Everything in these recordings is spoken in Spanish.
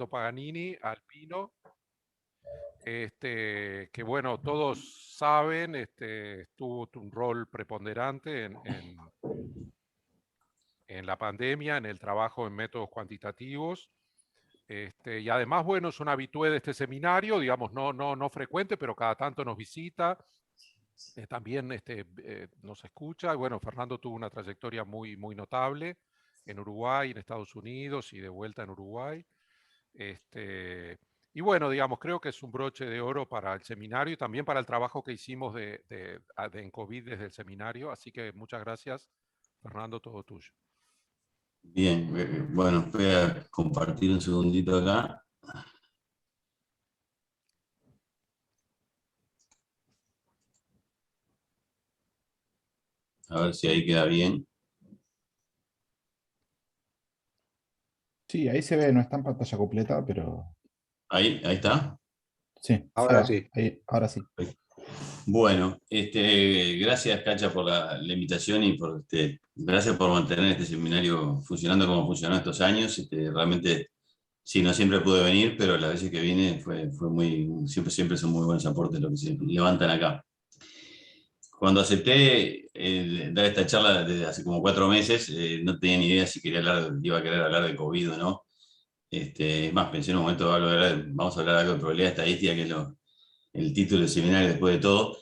Paganini, alpino, que bueno, todos saben, tuvo un rol preponderante en la pandemia, en el trabajo en métodos cuantitativos. Y además, bueno, es un habitué de este seminario, digamos, no frecuente, pero cada tanto nos visita, también nos escucha. Bueno, Fernando tuvo una trayectoria muy notable en Uruguay, en Estados Unidos y de vuelta en Uruguay. Y bueno, digamos, creo que es un broche de oro para el seminario y también para el trabajo que hicimos en COVID desde el seminario. Así que muchas gracias, Fernando, todo tuyo. Bien, bueno, voy a compartir un segundito acá. A ver si ahí queda bien. Sí, ahí se ve, no está en pantalla completa, pero Ahí está. sí, Ahora sí. Ahora sí. Bueno, gracias, Cacha, por la invitación y gracias por mantener este seminario funcionando como funcionó estos años. Realmente, sí, no siempre pude venir, pero las veces que vine fue siempre son muy buenos aportes lo que se levantan acá. Cuando acepté dar esta charla desde hace como 4 meses, no tenía ni idea si iba a querer hablar de COVID o no. Es más, pensé en un momento, vamos a hablar algo de probabilidad estadística, que es el título del seminario después de todo.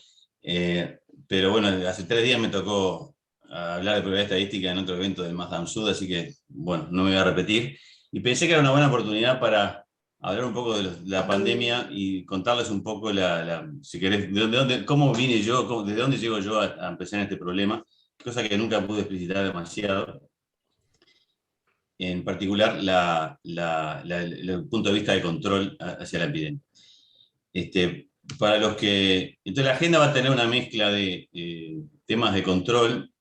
Pero bueno, hace 3 días me tocó hablar de probabilidad estadística en otro evento del Mazdam Sud, así que bueno, no me voy a repetir. Y pensé que era una buena oportunidad para hablar un poco de la pandemia y contarles un poco, si querés, cómo vine yo, desde dónde llego yo a empezar en este problema, cosa que nunca pude explicitar demasiado. En particular, el punto de vista de control hacia la epidemia. Entonces la agenda va a tener una mezcla de temas de control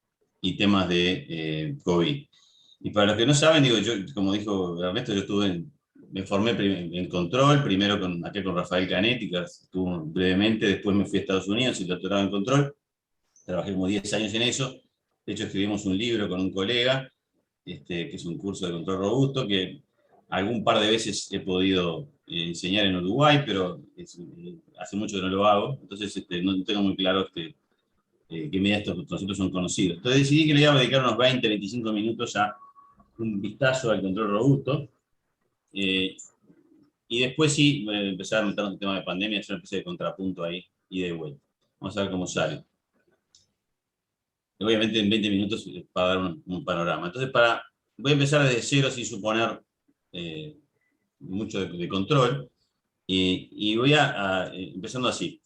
y temas de COVID. Y para los que no saben, digo, yo, como dijo Ernesto, me formé en control, primero acá con Rafael Canetti, que estuvo brevemente, después me fui a Estados Unidos y doctorado en control. Trabajé como 10 años en eso. De hecho, escribimos un libro con un colega, que es un curso de control robusto, que algún par de veces he podido enseñar en Uruguay, pero hace mucho que no lo hago, entonces no tengo muy claro qué medidas estos conceptos son conocidos. Entonces decidí que le iba a dedicar unos 20, 25 minutos a un vistazo al control robusto, y después sí empezar a meternos en el tema de pandemia, yo empecé de contrapunto ahí y de vuelta. Vamos a ver cómo sale. Obviamente en 20 minutos para dar un panorama. Entonces, voy a empezar desde cero sin suponer mucho de control, y voy empezando así.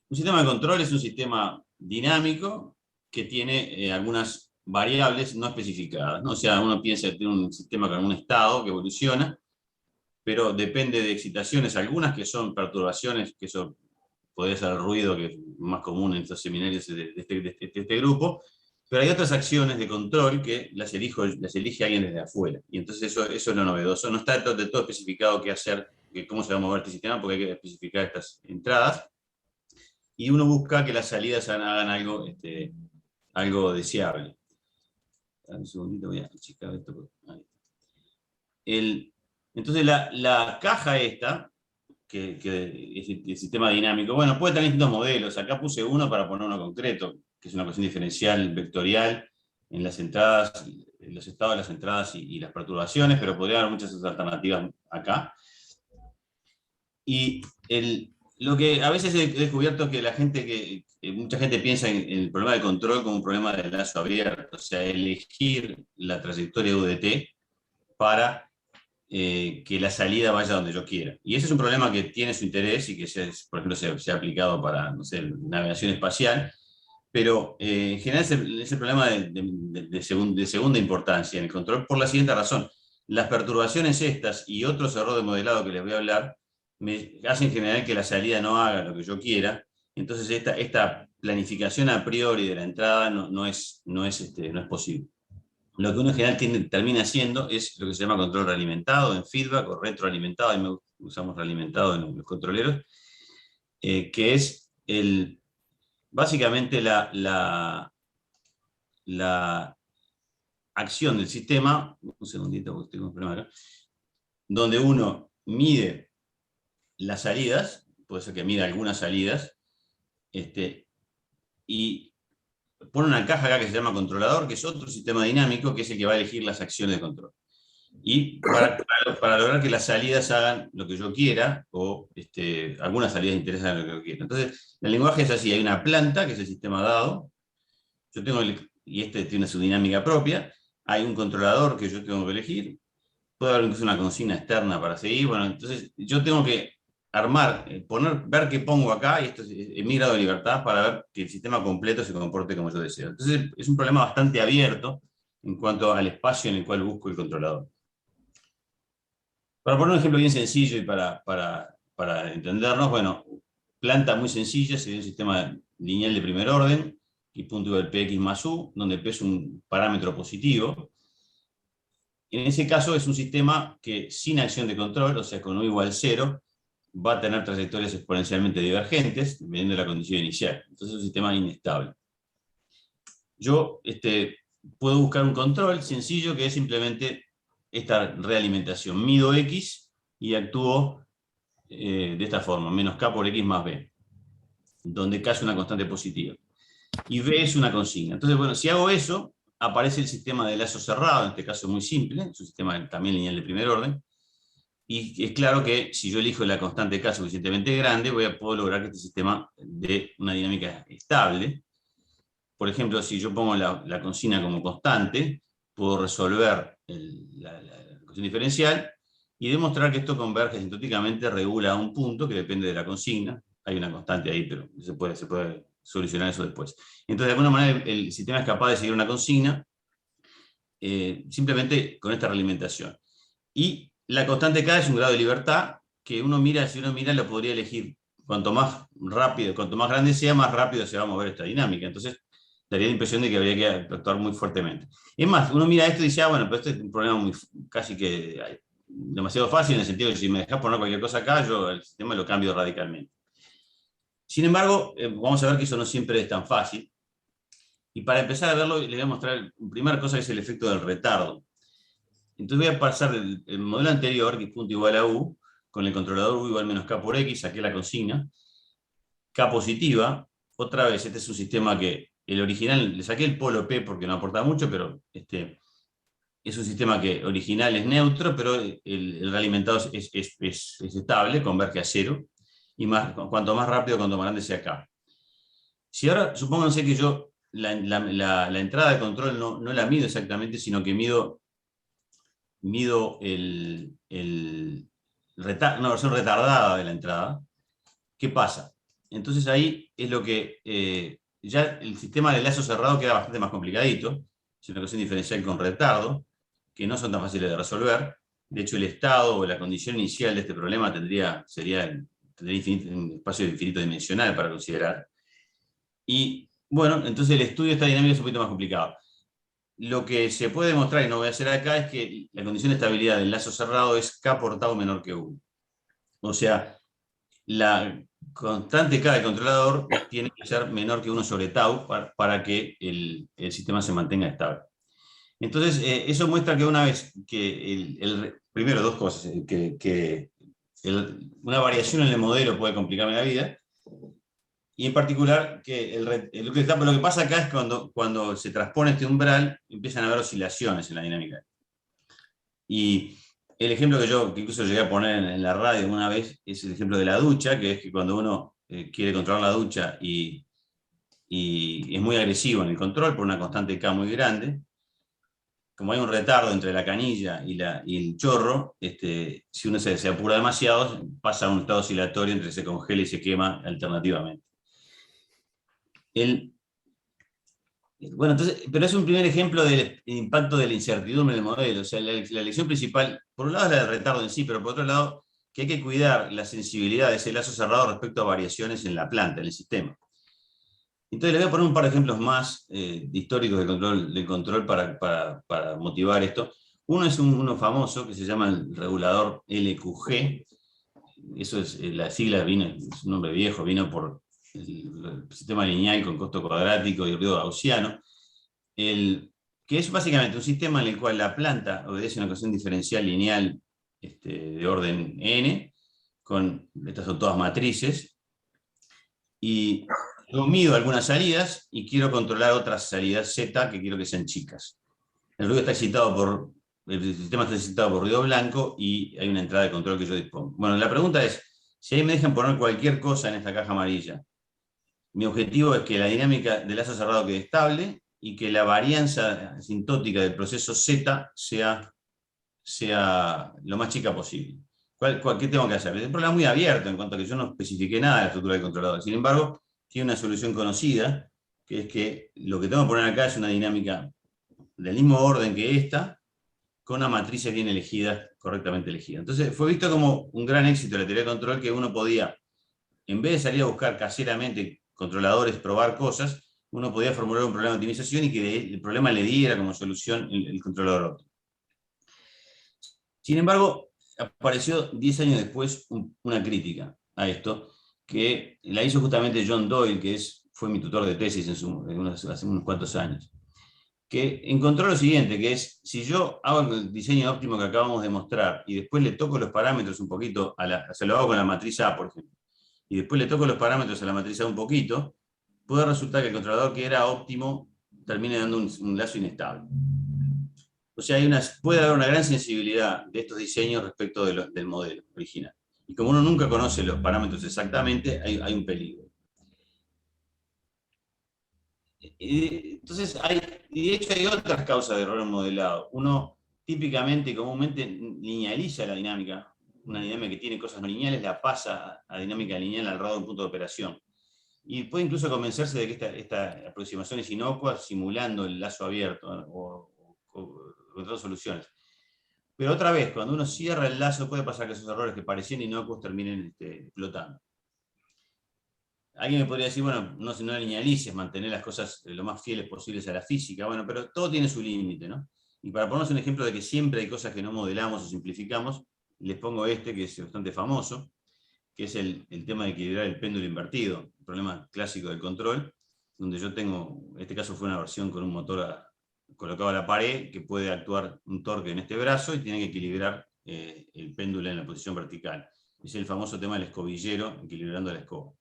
Un sistema de control es un sistema dinámico que tiene algunas variables no especificadas, ¿no? O sea, uno piensa que tiene un sistema con un estado que evoluciona, pero depende de excitaciones, algunas que son perturbaciones, que eso podría ser el ruido, que es más común en estos seminarios de este grupo, pero hay otras acciones de control que las elige alguien desde afuera. Y entonces eso es lo novedoso. No está de todo especificado qué hacer, cómo se va a mover este sistema, porque hay que especificar estas entradas. Y uno busca que las salidas hagan algo deseable. Un segundito, voy a checar esto. Entonces la caja esta, que es el sistema dinámico, bueno, puede tener distintos modelos. Acá puse uno para poner uno concreto, que es una ecuación diferencial vectorial en las entradas, en los estados de las entradas y las perturbaciones, pero podría haber muchas otras alternativas acá. Y lo que a veces he descubierto que mucha gente piensa en el problema de control como un problema de lazo abierto, o sea, elegir la trayectoria UDT para que la salida vaya donde yo quiera. Y ese es un problema que tiene su interés y que, por ejemplo, se ha aplicado para, no sé, navegación espacial, pero en general es el problema de segunda importancia en el control por la siguiente razón. Las perturbaciones estas y otros errores de modelado que les voy a hablar me hacen en general que la salida no haga lo que yo quiera. Entonces esta planificación a priori de la entrada no es posible. Lo que uno en general termina haciendo es lo que se llama control realimentado en feedback o retroalimentado, ahí usamos realimentado en los controleros, que es básicamente la acción del sistema, un segundito porque tengo un problema acá, donde uno mide las salidas, puede ser que mida algunas salidas, y pone una caja acá que se llama controlador, que es otro sistema dinámico, que es el que va a elegir las acciones de control. Y para lograr que las salidas hagan lo que yo quiera, o algunas salidas interesan lo que yo quiera. Entonces, el lenguaje es así, hay una planta, que es el sistema dado, yo tengo y tiene su dinámica propia, hay un controlador que yo tengo que elegir, puede haber incluso una consigna externa para seguir, bueno, entonces yo tengo que armar, ver qué pongo acá, y esto es mi grado de libertad para ver que el sistema completo se comporte como yo deseo. Entonces es un problema bastante abierto en cuanto al espacio en el cual busco el controlador. Para poner un ejemplo bien sencillo y para entendernos, bueno, planta muy sencilla, sería un sistema lineal de primer orden, y punto igual px más u, donde p es un parámetro positivo. En ese caso es un sistema que sin acción de control, o sea, con u igual 0, va a tener trayectorias exponencialmente divergentes, dependiendo de la condición inicial. Entonces es un sistema inestable. Yo puedo buscar un control sencillo que es simplemente esta realimentación. Mido x y actúo de esta forma, menos k por x más b, donde k es una constante positiva. Y b es una consigna. Entonces, bueno, si hago eso, aparece el sistema de lazo cerrado, en este caso muy simple, es un sistema también lineal de primer orden, y es claro que si yo elijo la constante k suficientemente grande, voy a poder lograr que este sistema dé una dinámica estable. Por ejemplo, si yo pongo la consigna como constante, puedo resolver la ecuación diferencial y demostrar que esto converge asintóticamente, regula a un punto que depende de la consigna. Hay una constante ahí, pero se puede solucionar eso después. Entonces, de alguna manera, el sistema es capaz de seguir una consigna simplemente con esta realimentación. Y la constante k es un grado de libertad que si uno mira, lo podría elegir. Cuanto más rápido, cuanto más grande sea, más rápido se va a mover esta dinámica. Entonces, daría la impresión de que habría que actuar muy fuertemente. Es más, uno mira esto y dice, bueno, pero este es un problema casi que demasiado fácil, en el sentido de que si me dejas poner cualquier cosa acá, yo el sistema lo cambio radicalmente. Sin embargo, vamos a ver que eso no siempre es tan fácil. Y para empezar a verlo, les voy a mostrar la primera cosa, que es el efecto del retardo. Entonces voy a pasar del modelo anterior, que es punto igual a u, con el controlador u igual menos k por x, saqué la consigna, k positiva, otra vez, este es un sistema que el original, le saqué el polo p porque no aporta mucho, pero es un sistema que original es neutro, pero el realimentado es estable, converge a 0, y cuanto más rápido, cuanto más grande sea k. Si ahora, supónganse que yo la entrada de control no la mido exactamente, sino que mido una versión retardada de la entrada, ¿qué pasa? Entonces ahí es lo que ya el sistema de lazo cerrado queda bastante más complicadito, es una ecuación diferencial con retardo, que no son tan fáciles de resolver. De hecho, el estado o la condición inicial de este problema tendría un espacio infinito dimensional para considerar. Y bueno, entonces el estudio de esta dinámica es un poquito más complicado. Lo que se puede demostrar, y no voy a hacer acá, es que la condición de estabilidad del lazo cerrado es k por tau menor que 1. O sea, la constante k del controlador tiene que ser menor que 1 sobre tau para que el sistema se mantenga estable. Entonces, eso muestra que una vez que primero, dos cosas, que una variación en el modelo puede complicarme la vida, y en particular que lo que pasa acá es cuando se transpone este umbral, empiezan a haber oscilaciones en la dinámica. Y el ejemplo que incluso llegué a poner en la radio una vez es el ejemplo de la ducha, que es que cuando uno quiere controlar la ducha y es muy agresivo en el control por una constante K muy grande, como hay un retardo entre la canilla y el chorro, si uno se apura demasiado, pasa a un estado oscilatorio entre se congela y se quema alternativamente. Bueno, entonces, pero es un primer ejemplo del impacto de la incertidumbre en el modelo. O sea, la lección principal, por un lado es la del retardo en sí, pero por otro lado, que hay que cuidar la sensibilidad de ese lazo cerrado respecto a variaciones en la planta, en el sistema. Entonces, les voy a poner un par de ejemplos más históricos de control para motivar esto. Uno es uno famoso que se llama el regulador LQG. Eso es la sigla, es un nombre viejo, vino por el sistema lineal con costo cuadrático y el ruido gaussiano, que es básicamente un sistema en el cual la planta obedece una ecuación diferencial lineal de orden n, estas son todas matrices, y yo mido algunas salidas y quiero controlar otras salidas z que quiero que sean chicas. El sistema está excitado por ruido blanco y hay una entrada de control que yo dispongo. Bueno, la pregunta es, si ahí me dejan poner cualquier cosa en esta caja amarilla, mi objetivo es que la dinámica del lazo cerrado quede estable y que la varianza asintótica del proceso Z sea lo más chica posible. ¿Qué tengo que hacer? Es un problema muy abierto en cuanto a que yo no especifiqué nada de la estructura del controlador. Sin embargo, tiene una solución conocida, que es que lo que tengo que poner acá es una dinámica del mismo orden que esta, con una matriz bien elegida, correctamente elegida. Entonces fue visto como un gran éxito de la teoría de control, que uno podía, en vez de salir a buscar caseramente controladores, probar cosas, uno podía formular un problema de optimización y que el problema le diera como solución el controlador óptimo. Sin embargo, apareció 10 años después una crítica a esto, que la hizo justamente John Doyle, que fue mi tutor de tesis hace unos cuantos años, que encontró lo siguiente, que es, si yo hago el diseño óptimo que acabamos de mostrar y después le toco los parámetros un poquito, se lo hago con la matriz A, por ejemplo, y después le toco los parámetros a la matriz A un poquito, puede resultar que el controlador que era óptimo termine dando un lazo inestable. O sea, puede haber una gran sensibilidad de estos diseños respecto del modelo original. Y como uno nunca conoce los parámetros exactamente, hay un peligro. Entonces, de hecho hay otras causas de error modelado. Uno típicamente y comúnmente linealiza la dinámica. Una dinámica que tiene cosas no lineales la pasa a dinámica lineal al grado de un punto de operación. Y puede incluso convencerse de que esta aproximación es inocua, simulando el lazo abierto o otras soluciones. Pero otra vez, cuando uno cierra el lazo, puede pasar que esos errores que parecían inocuos terminen explotando. Alguien me podría decir, bueno, no linealices, mantener las cosas lo más fieles posibles a la física. Bueno, pero todo tiene su límite, ¿no? Y para ponernos un ejemplo de que siempre hay cosas que no modelamos o simplificamos, les pongo que es bastante famoso, que es el tema de equilibrar el péndulo invertido, un problema clásico del control, donde yo tengo, en este caso fue una versión con un motor colocado a la pared, que puede actuar un torque en este brazo y tiene que equilibrar el péndulo en la posición vertical. Es el famoso tema del escobillero, equilibrando la escoba.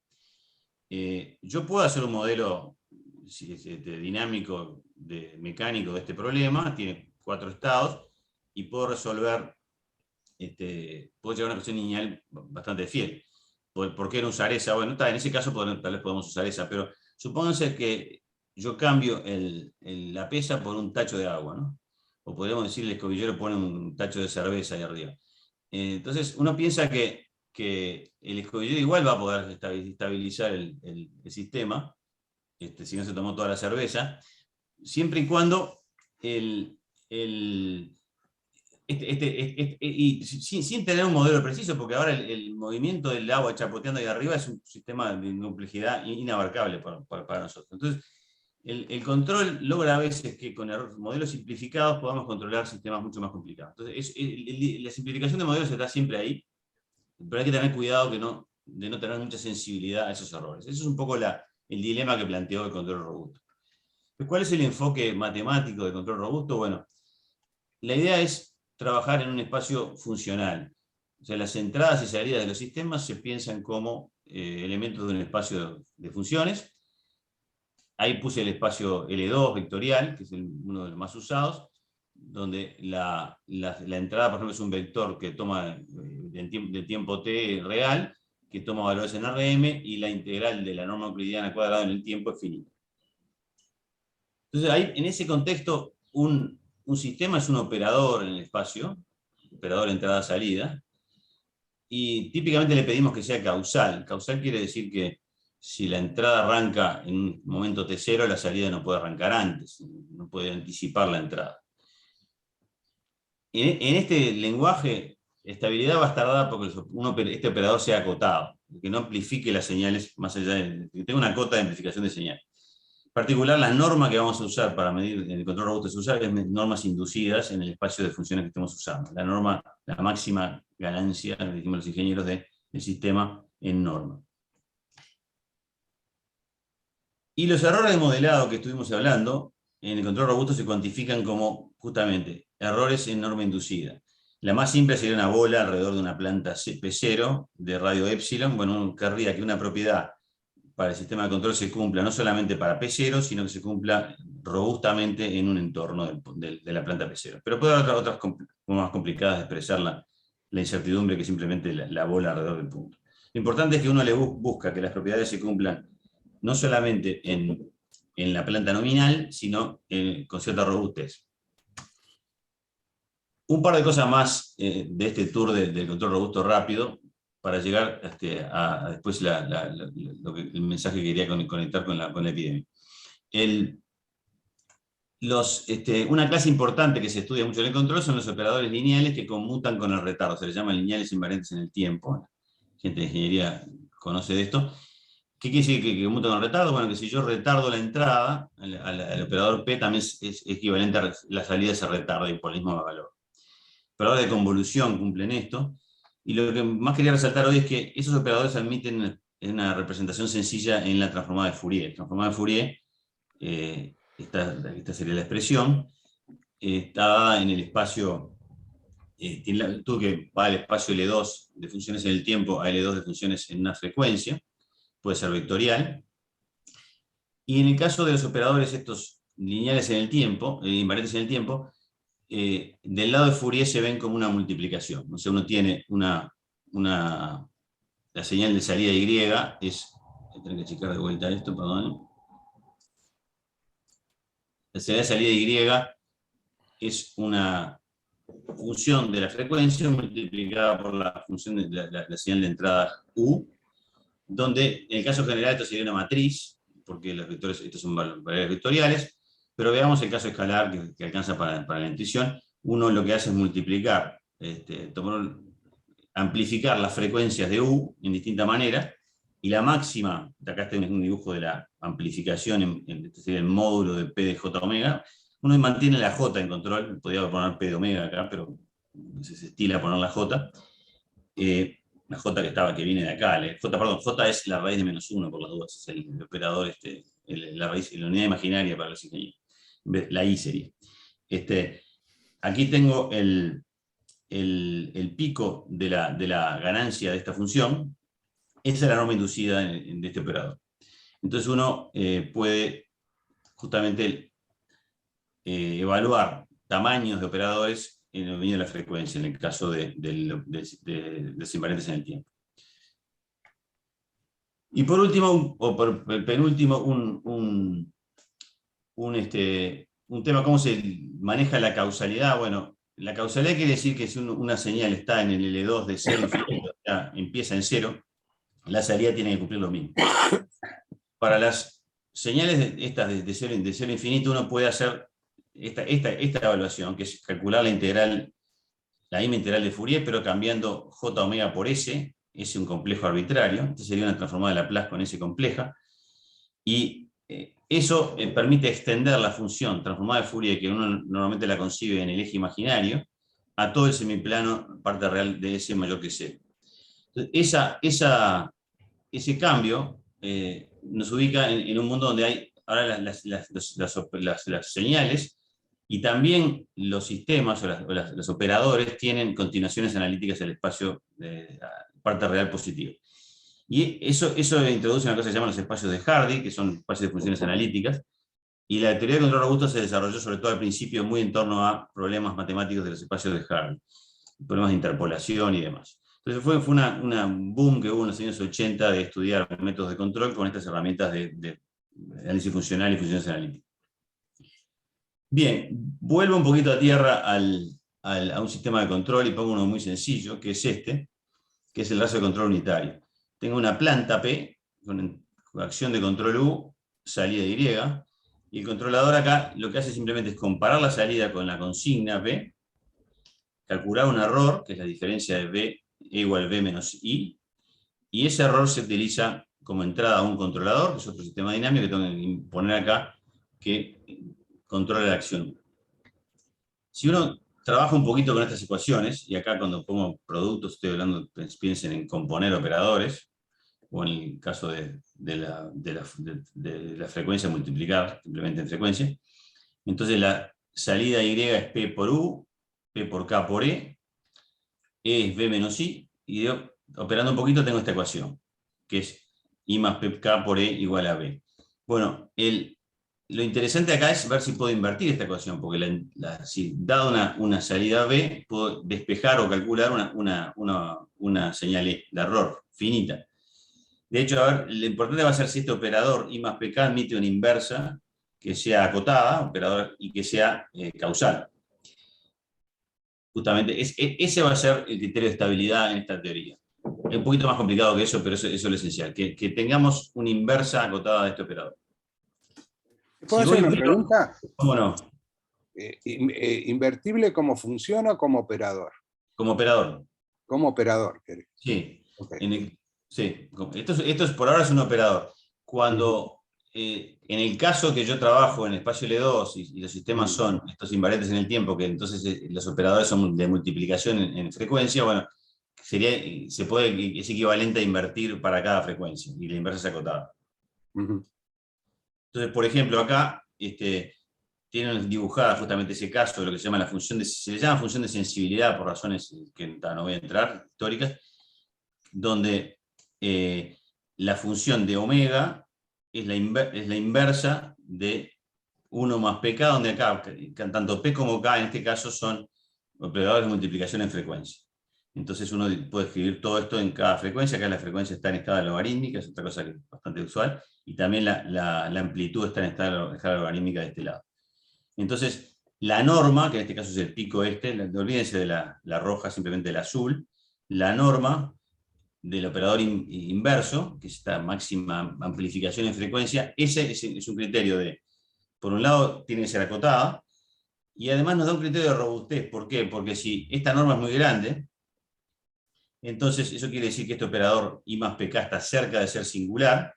Yo puedo hacer un modelo dinámico, mecánico de este problema, tiene 4 estados, y puedo resolver, puedo llegar a una cuestión lineal bastante fiel. ¿Por qué no usar esa? Bueno, en ese caso tal vez podemos usar esa, pero supónganse que yo cambio la pesa por un tacho de agua, ¿no? O podríamos decir el escobillero pone un tacho de cerveza ahí arriba. Entonces uno piensa que el escobillero igual va a poder estabilizar el sistema, si no se tomó toda la cerveza, siempre y cuando sin tener un modelo preciso, porque ahora el movimiento del agua chapoteando ahí arriba es un sistema de complejidad inabarcable para nosotros. Entonces, el control logra a veces que con modelos simplificados podamos controlar sistemas mucho más complicados. Entonces, la simplificación de modelos está siempre ahí, pero hay que tener cuidado de no tener mucha sensibilidad a esos errores. Eso es un poco el dilema que planteó el control robusto. ¿Cuál es el enfoque matemático del control robusto? Bueno, la idea es trabajar en un espacio funcional. O sea, las entradas y salidas de los sistemas se piensan como elementos de un espacio de funciones. Ahí puse el espacio L2 vectorial, que es uno de los más usados, donde la entrada, por ejemplo, es un vector que toma de tiempo t real, que toma valores en Rm, y la integral de la norma euclidiana cuadrada en el tiempo es finita. Entonces, ahí, en ese contexto, un sistema es un operador en el espacio, operador entrada-salida, y típicamente le pedimos que sea causal. Causal quiere decir que si la entrada arranca en un momento t0, la salida no puede arrancar antes, no puede anticipar la entrada. En este lenguaje, estabilidad va a estar dada porque este operador sea acotado, que no amplifique las señales más allá que tenga una cota de amplificación de señal. En particular, la norma que vamos a usar para medir el control robusto es normas inducidas en el espacio de funciones que estemos usando. La máxima ganancia, le dijimos los ingenieros, del sistema en norma. Y los errores de modelado que estuvimos hablando, en el control robusto se cuantifican como justamente errores en norma inducida. La más simple sería una bola alrededor de una planta P0 de radio epsilon. Bueno, uno querría que una propiedad para el sistema de control se cumpla no solamente para P0, sino que se cumpla robustamente en un entorno de la planta P0. Pero puede haber otras más complicadas de expresar la incertidumbre que simplemente la bola alrededor del punto. Lo importante es que uno le busca que las propiedades se cumplan no solamente en la planta nominal, sino con cierta robustez. Un par de cosas más de este tour del control robusto rápido, para llegar a después el mensaje que quería conectar con la epidemia. Una clase importante que se estudia mucho en el control son los operadores lineales que conmutan con el retardo, se les llaman lineales invariantes en el tiempo. Gente de ingeniería conoce de esto. ¿Qué quiere decir que conmutan con el retardo? Bueno, que si yo retardo la entrada, al operador P también es equivalente a la salida de ese retardo y por el mismo valor. Operadores de convolución cumplen esto. Y lo que más quería resaltar hoy es que esos operadores admiten una representación sencilla en la transformada de Fourier. La transformada de Fourier, esta sería la expresión, está dada en el espacio, tú que va al espacio L2 de funciones en el tiempo a L2 de funciones en una frecuencia, puede ser vectorial. Y en el caso de los operadores estos lineales en el tiempo, invariantes en el tiempo, del lado de Fourier se ven como una multiplicación. O sea, uno tiene la señal de salida Y es, tengo que checar de vuelta esto, perdón. La señal de salida Y es una función de la frecuencia multiplicada por la función de la señal de entrada U, donde en el caso general esto sería una matriz, porque los vectores, estos son variables vectoriales, pero veamos el caso escalar que alcanza para la intuición. Uno lo que hace es multiplicar, amplificar las frecuencias de U en distinta manera, y la máxima, acá está un dibujo de la amplificación, este sería el módulo de P de J omega. Uno mantiene la J en control, podría poner P de omega acá, pero se estila poner la J. La J que viene de acá, J es la raíz de -1 por las dudas, es el operador, la unidad imaginaria para los ingenieros. La I sería. Aquí tengo el pico de la ganancia de esta función. Esa es la norma inducida de este operador. Entonces uno puede justamente evaluar tamaños de operadores en el dominio de la frecuencia, en el caso de los invariantes en el tiempo. Y por último, o por penúltimo, un tema, ¿cómo se maneja la causalidad? Bueno, la causalidad quiere decir que si una señal está en el L2 de 0 infinito, empieza en 0, la salida tiene que cumplir lo mismo. Para las señales estas de 0 infinito, uno puede hacer esta evaluación, que es calcular la misma integral de Fourier, pero cambiando J omega por S, es un complejo arbitrario. Esta sería una transformada de Laplace con S compleja. Y eso permite extender la función transformada de Fourier, que uno normalmente la concibe en el eje imaginario, a todo el semiplano parte real de S mayor que 0. Entonces, ese cambio nos ubica en un mundo donde hay ahora las señales, y también los sistemas o los operadores tienen continuaciones analíticas del espacio de parte real positiva. Y eso introduce una cosa que se llama los espacios de Hardy, que son espacios de funciones analíticas, y la teoría de control robusto se desarrolló sobre todo al principio muy en torno a problemas matemáticos de los espacios de Hardy, problemas de interpolación y demás. Entonces fue una boom que hubo en los años 80 de estudiar métodos de control con estas herramientas de análisis funcional y funciones analíticas. Bien, vuelvo un poquito a tierra a un sistema de control y pongo uno muy sencillo, que es que es el lazo de control unitario. Tengo una planta P con acción de control U, salida Y, y el controlador acá lo que hace simplemente es comparar la salida con la consigna P, calcular un error, que es la diferencia de B igual B menos I, y ese error se utiliza como entrada a un controlador, que es otro sistema dinámico que tengo que poner acá, que controla la acción. Si uno trabaja un poquito con estas ecuaciones, y acá cuando pongo productos estoy hablando, piensen en componer operadores, o en el caso de la frecuencia multiplicar simplemente en frecuencia, entonces la salida Y es P por U, P por K por E, es B menos I, y operando un poquito tengo esta ecuación, que es I más PK por E igual a B. Bueno, lo interesante acá es ver si puedo invertir esta ecuación, porque si dado una salida B, puedo despejar o calcular una señal de error finita. De hecho, a ver, lo importante va a ser si este operador I más PK admite una inversa que sea acotada, operador, y que sea causal. Justamente, ese va a ser el criterio de estabilidad en esta teoría. Es un poquito más complicado que eso, pero eso es lo esencial, que tengamos una inversa acotada de este operador. ¿Puedo hacer una pregunta? ¿Cómo no? ¿Invertible como función o como operador? Como operador. Como operador, ¿querés? Sí. Okay. Sí. Esto es, por ahora es un operador. Cuando, en el caso que yo trabajo en espacio L2 y los sistemas son estos invariantes en el tiempo, que entonces los operadores son de multiplicación en frecuencia, bueno, es equivalente a invertir para cada frecuencia, y la inversa es acotada. Entonces, por ejemplo, acá tienen dibujada justamente ese caso de lo que se llama la función se le llama función de sensibilidad por razones que no voy a entrar, históricas, donde la función de omega es la inversa de 1 más pk, donde acá, tanto p como k en este caso son operadores de multiplicación en frecuencia. Entonces uno puede escribir todo esto en cada frecuencia. Acá la frecuencia está en escala logarítmica, es otra cosa que es bastante usual, y también la amplitud está en escala logarítmica de este lado. Entonces, la norma, que en este caso es el pico no olvídense de la roja, simplemente el azul, la norma del operador inverso, que es esta máxima amplificación en frecuencia, ese es un criterio por un lado, tiene que ser acotada, y además nos da un criterio de robustez. ¿Por qué? Porque si esta norma es muy grande, entonces eso quiere decir que este operador I más PK está cerca de ser singular,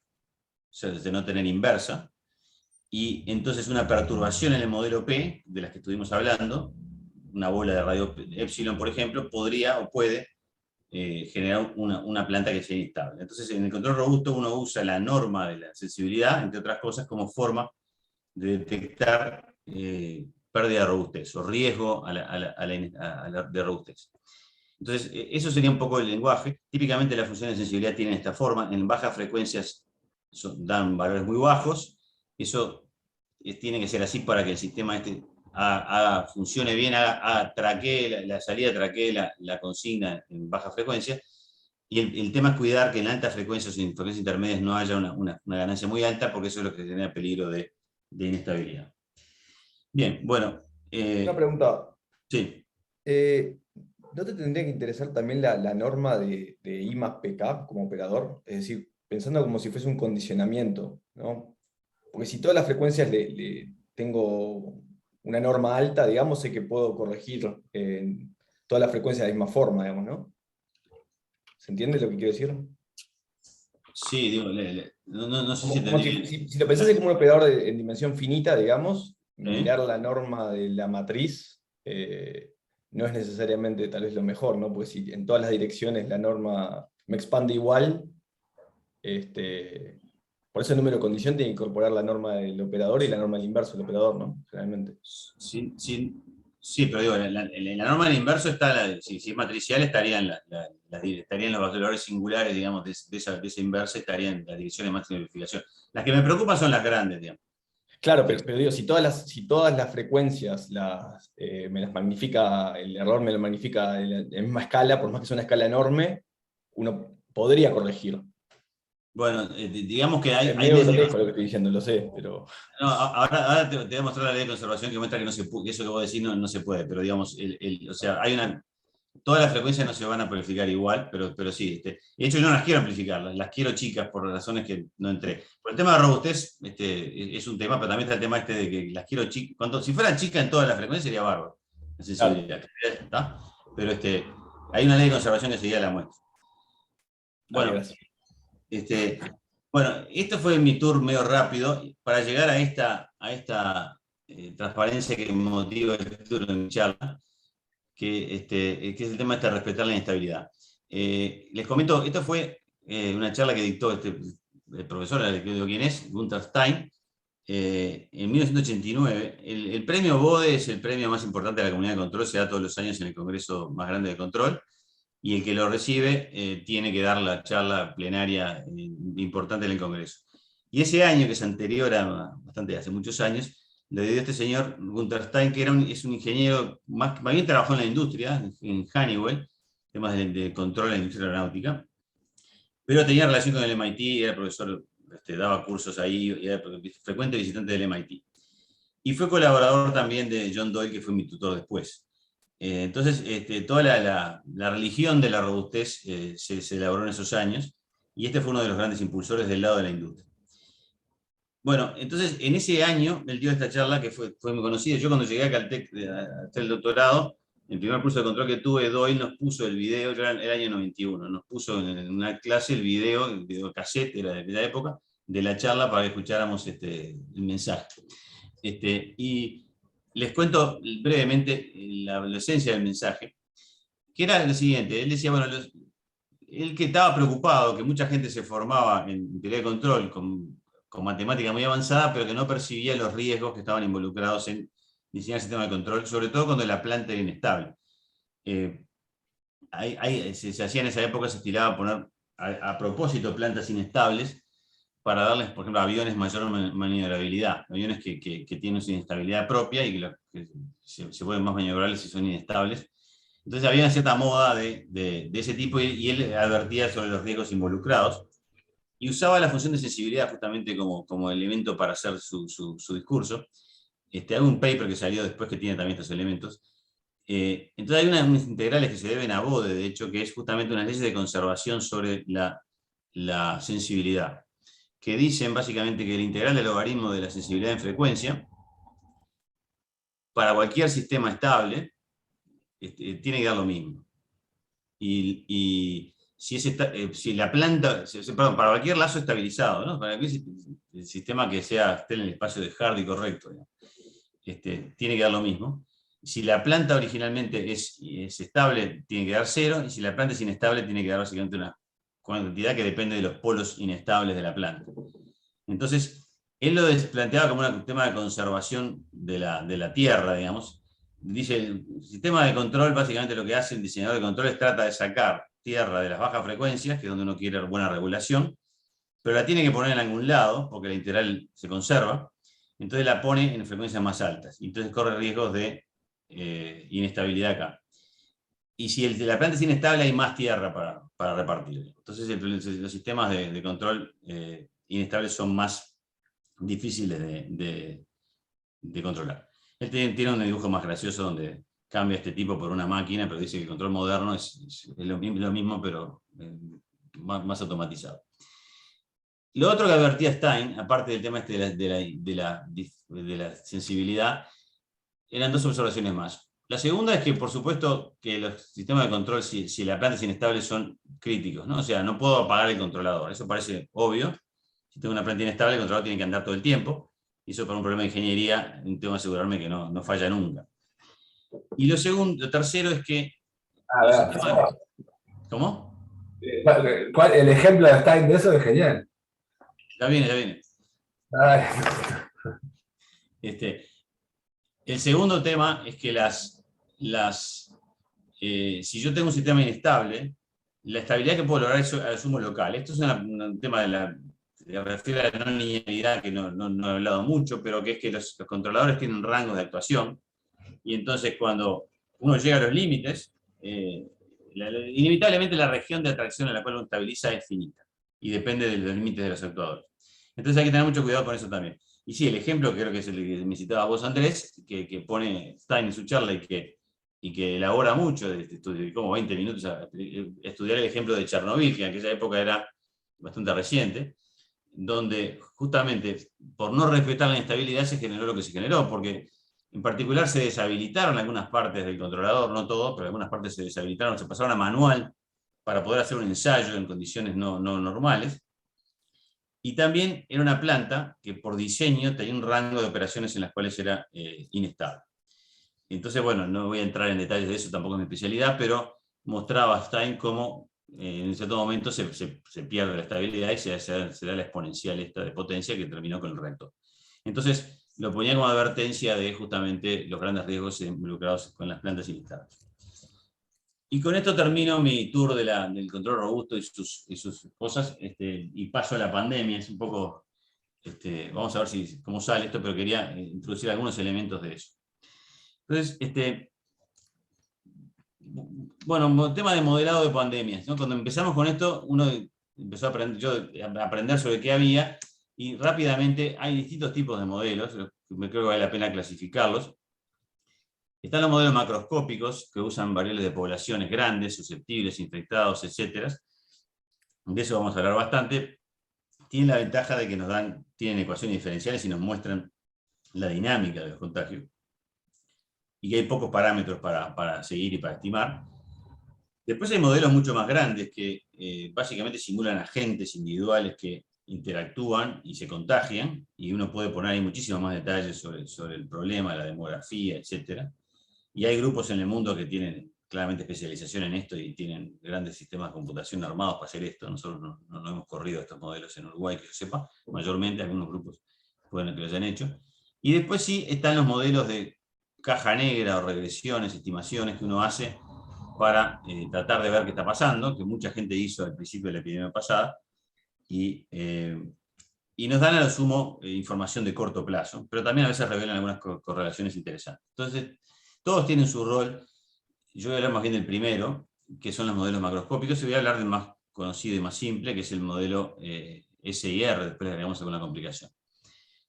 o sea, de no tener inversa, y entonces una perturbación en el modelo P, de las que estuvimos hablando, una bola de radio epsilon, por ejemplo, podría o puede generar una planta que sea inestable. Entonces, en el control robusto uno usa la norma de la sensibilidad, entre otras cosas, como forma de detectar pérdida de robustez o riesgo de robustez. Entonces, eso sería un poco el lenguaje. Típicamente las funciones de sensibilidad tienen esta forma. En bajas frecuencias dan valores muy bajos. Eso tiene que ser así para que el sistema funcione bien, traquee la salida, traquee la consigna en baja frecuencia. Y el tema es cuidar que en altas frecuencias o en frecuencias intermedias no haya una ganancia muy alta, porque eso es lo que genera peligro de inestabilidad. Bien, bueno. Una pregunta. Sí. ¿No te tendría que interesar también la norma de I más PK como operador? Es decir, pensando como si fuese un condicionamiento, ¿no? Porque si todas las frecuencias le tengo una norma alta, digamos, sé que puedo corregir todas las frecuencias de la misma forma, digamos, ¿no? ¿Se entiende lo que quiero decir? Sí, digo, no sé si te si lo pensás como un operador en dimensión finita, digamos, mirar la norma de la matriz no es necesariamente tal vez lo mejor, ¿no? Porque si en todas las direcciones la norma me expande igual, por eso el número de condición tiene que incorporar la norma del operador y la norma del inverso del operador, ¿no? Generalmente. Sí, pero digo, la norma del inverso está, si es matricial, estarían los valores singulares, digamos, de esa inversa, estarían las direcciones de máxima verificación. Las que me preocupan son las grandes, digamos. Claro, pero digo, si todas las frecuencias me las magnifica, el error me lo magnifica en la misma escala, por más que sea una escala enorme, uno podría corregir. Bueno, digamos que hay... Es medio grotesco lo que estoy diciendo, lo sé, pero... No, ahora te voy a mostrar la ley de conservación que muestra que eso que vos decís no se puede, pero digamos, o sea, todas las frecuencias no se van a amplificar igual, pero sí. De hecho, yo no las quiero amplificar, las quiero chicas por razones que no entré. Por el tema de robustez es un tema, pero también está el tema de que las quiero chicas. Si fueran chicas en todas las frecuencias sería bárbaro. La sensibilidad, ¿está? Pero hay una ley de conservación que seguía la muestra. Bueno, bueno, esto fue mi tour medio rápido para llegar a esta transparencia que motiva el tour de mi charla, que es el tema de respetar la inestabilidad. Les comento, esta fue una charla que dictó el profesor, que digo quién es, Gunther Stein, en 1989. El premio BODE es el premio más importante de la comunidad de control, se da todos los años en el congreso más grande de control, y el que lo recibe tiene que dar la charla plenaria importante en el Congreso. Y ese año, que es anterior a bastante, hace muchos años, le dio este señor Gunther Stein, que es un ingeniero, más bien trabajó en la industria, en Honeywell, temas de control en la industria aeronáutica, pero tenía relación con el MIT, era profesor, daba cursos ahí, era frecuente visitante del MIT. Y fue colaborador también de John Doyle, que fue mi tutor después. Entonces, toda la religión de la robustez se elaboró en esos años, y este fue uno de los grandes impulsores del lado de la industria. Bueno, entonces, en ese año, él dio esta charla que fue muy conocida. Yo cuando llegué a Caltech a hacer el doctorado, el primer curso de control que tuve, Doyle nos puso el video, ya era el año 91, nos puso en una clase el video cassette, era de aquella época, de la charla para que escucháramos el mensaje. Y les cuento brevemente la esencia del mensaje, que era lo siguiente. Él decía, bueno, él que estaba preocupado, que mucha gente se formaba en teoría de control con matemática muy avanzada, pero que no percibía los riesgos que estaban involucrados en diseñar el sistema de control, sobre todo cuando la planta era inestable. Se hacía en esa época, se estilaba a poner a propósito plantas inestables para darles, por ejemplo, a aviones mayor maniobrabilidad, aviones que tienen su inestabilidad propia y que se vuelven más maniobrables si son inestables. Entonces había una cierta moda de ese tipo, y él advertía sobre los riesgos involucrados y usaba la función de sensibilidad justamente como elemento para hacer su discurso. Hay un paper que salió después que tiene también estos elementos. Entonces hay unas integrales que se deben a Bode, de hecho, que es justamente unas leyes de conservación sobre la sensibilidad, que dicen básicamente que el integral del logaritmo de la sensibilidad en frecuencia, para cualquier sistema estable, tiene que dar lo mismo. Y si la planta, perdón, para cualquier lazo estabilizado, ¿no? Para cualquier sistema que esté en el espacio de Hardy correcto, ¿no? Tiene que dar lo mismo. Si la planta originalmente es estable, tiene que dar 0, y si la planta es inestable, tiene que dar básicamente una cantidad que depende de los polos inestables de la planta. Entonces, él lo planteaba como un tema de conservación de la Tierra, digamos. Dice, el sistema de control, básicamente lo que hace el diseñador de control es trata de sacar Tierra de las bajas frecuencias, que es donde uno quiere buena regulación, pero la tiene que poner en algún lado, porque la integral se conserva, entonces la pone en frecuencias más altas, y entonces corre riesgos de inestabilidad acá. Y si la planta es inestable, hay más tierra para repartir. Entonces los sistemas de control inestables son más difíciles de controlar. Él tiene un dibujo más gracioso donde cambia este tipo por una máquina, pero dice que el control moderno es lo mismo, pero más automatizado. Lo otro que advertía Stein, aparte del tema de la sensibilidad, eran dos observaciones más. La segunda es que, por supuesto, que los sistemas de control, si la planta es inestable, son críticos, ¿no? O sea, no puedo apagar el controlador. Eso parece obvio. Si tengo una planta inestable, el controlador tiene que andar todo el tiempo. Y eso, por un problema de ingeniería, tengo que asegurarme que no falla nunca. Y lo tercero es que... A ver. ¿Cómo? El ejemplo de Stein de eso es genial. Ya viene. Ay. El segundo tema es que si yo tengo un sistema inestable, la estabilidad que puedo lograr es asumo local. Esto es un tema de refiere a la no linealidad, que no he hablado mucho, pero que es que los controladores tienen rangos de actuación, y entonces cuando uno llega a los límites, inevitablemente la región de atracción en la cual uno estabiliza es finita, y depende de los límites de los actuadores. Entonces hay que tener mucho cuidado con eso también. Y sí, el ejemplo creo que es el que me citaba vos, Andrés, que pone Stein en su charla y que elabora mucho, como 20 minutos a estudiar el ejemplo de Chernobyl, que en aquella época era bastante reciente, donde justamente por no respetar la inestabilidad se generó lo que se generó, porque en particular se deshabilitaron algunas partes del controlador, no todo, pero algunas partes se deshabilitaron, se pasaron a manual para poder hacer un ensayo en condiciones no normales. Y también era una planta que por diseño tenía un rango de operaciones en las cuales era inestable. Entonces, bueno, no voy a entrar en detalles de eso, tampoco es mi especialidad, pero mostraba Stein cómo en cierto momento se pierde la estabilidad y se da la exponencial esta de potencia que terminó con el reactor. Entonces, lo ponía como advertencia de justamente los grandes riesgos involucrados con las plantas inestables. Y con esto termino mi tour del control robusto y sus cosas, y paso a la pandemia. Es un poco, vamos a ver cómo sale esto, pero quería introducir algunos elementos de eso. Entonces, bueno, tema de modelado de pandemias, ¿no? Cuando empezamos con esto, uno empezó a aprender sobre qué había, y rápidamente hay distintos tipos de modelos, me creo que vale la pena clasificarlos. Están los modelos macroscópicos, que usan variables de poblaciones grandes, susceptibles, infectados, etc. De eso vamos a hablar bastante. Tienen la ventaja de que tienen ecuaciones diferenciales y nos muestran la dinámica de los contagios, y que hay pocos parámetros para seguir y para estimar. Después hay modelos mucho más grandes que básicamente simulan agentes individuales que interactúan y se contagian, y uno puede poner ahí muchísimos más detalles sobre el problema, la demografía, etc. Y hay grupos en el mundo que tienen claramente especialización en esto y tienen grandes sistemas de computación armados para hacer esto. Nosotros no hemos corrido estos modelos en Uruguay, que yo sepa, mayormente algunos grupos pueden que lo hayan hecho. Y después sí están los modelos de caja negra o regresiones, estimaciones que uno hace para tratar de ver qué está pasando, que mucha gente hizo al principio de la epidemia pasada, y nos dan a lo sumo información de corto plazo, pero también a veces revelan algunas correlaciones interesantes. Entonces, todos tienen su rol. Yo voy a hablar más bien del primero, que son los modelos macroscópicos, y voy a hablar del más conocido y más simple, que es el modelo SIR, después le agregamos alguna complicación.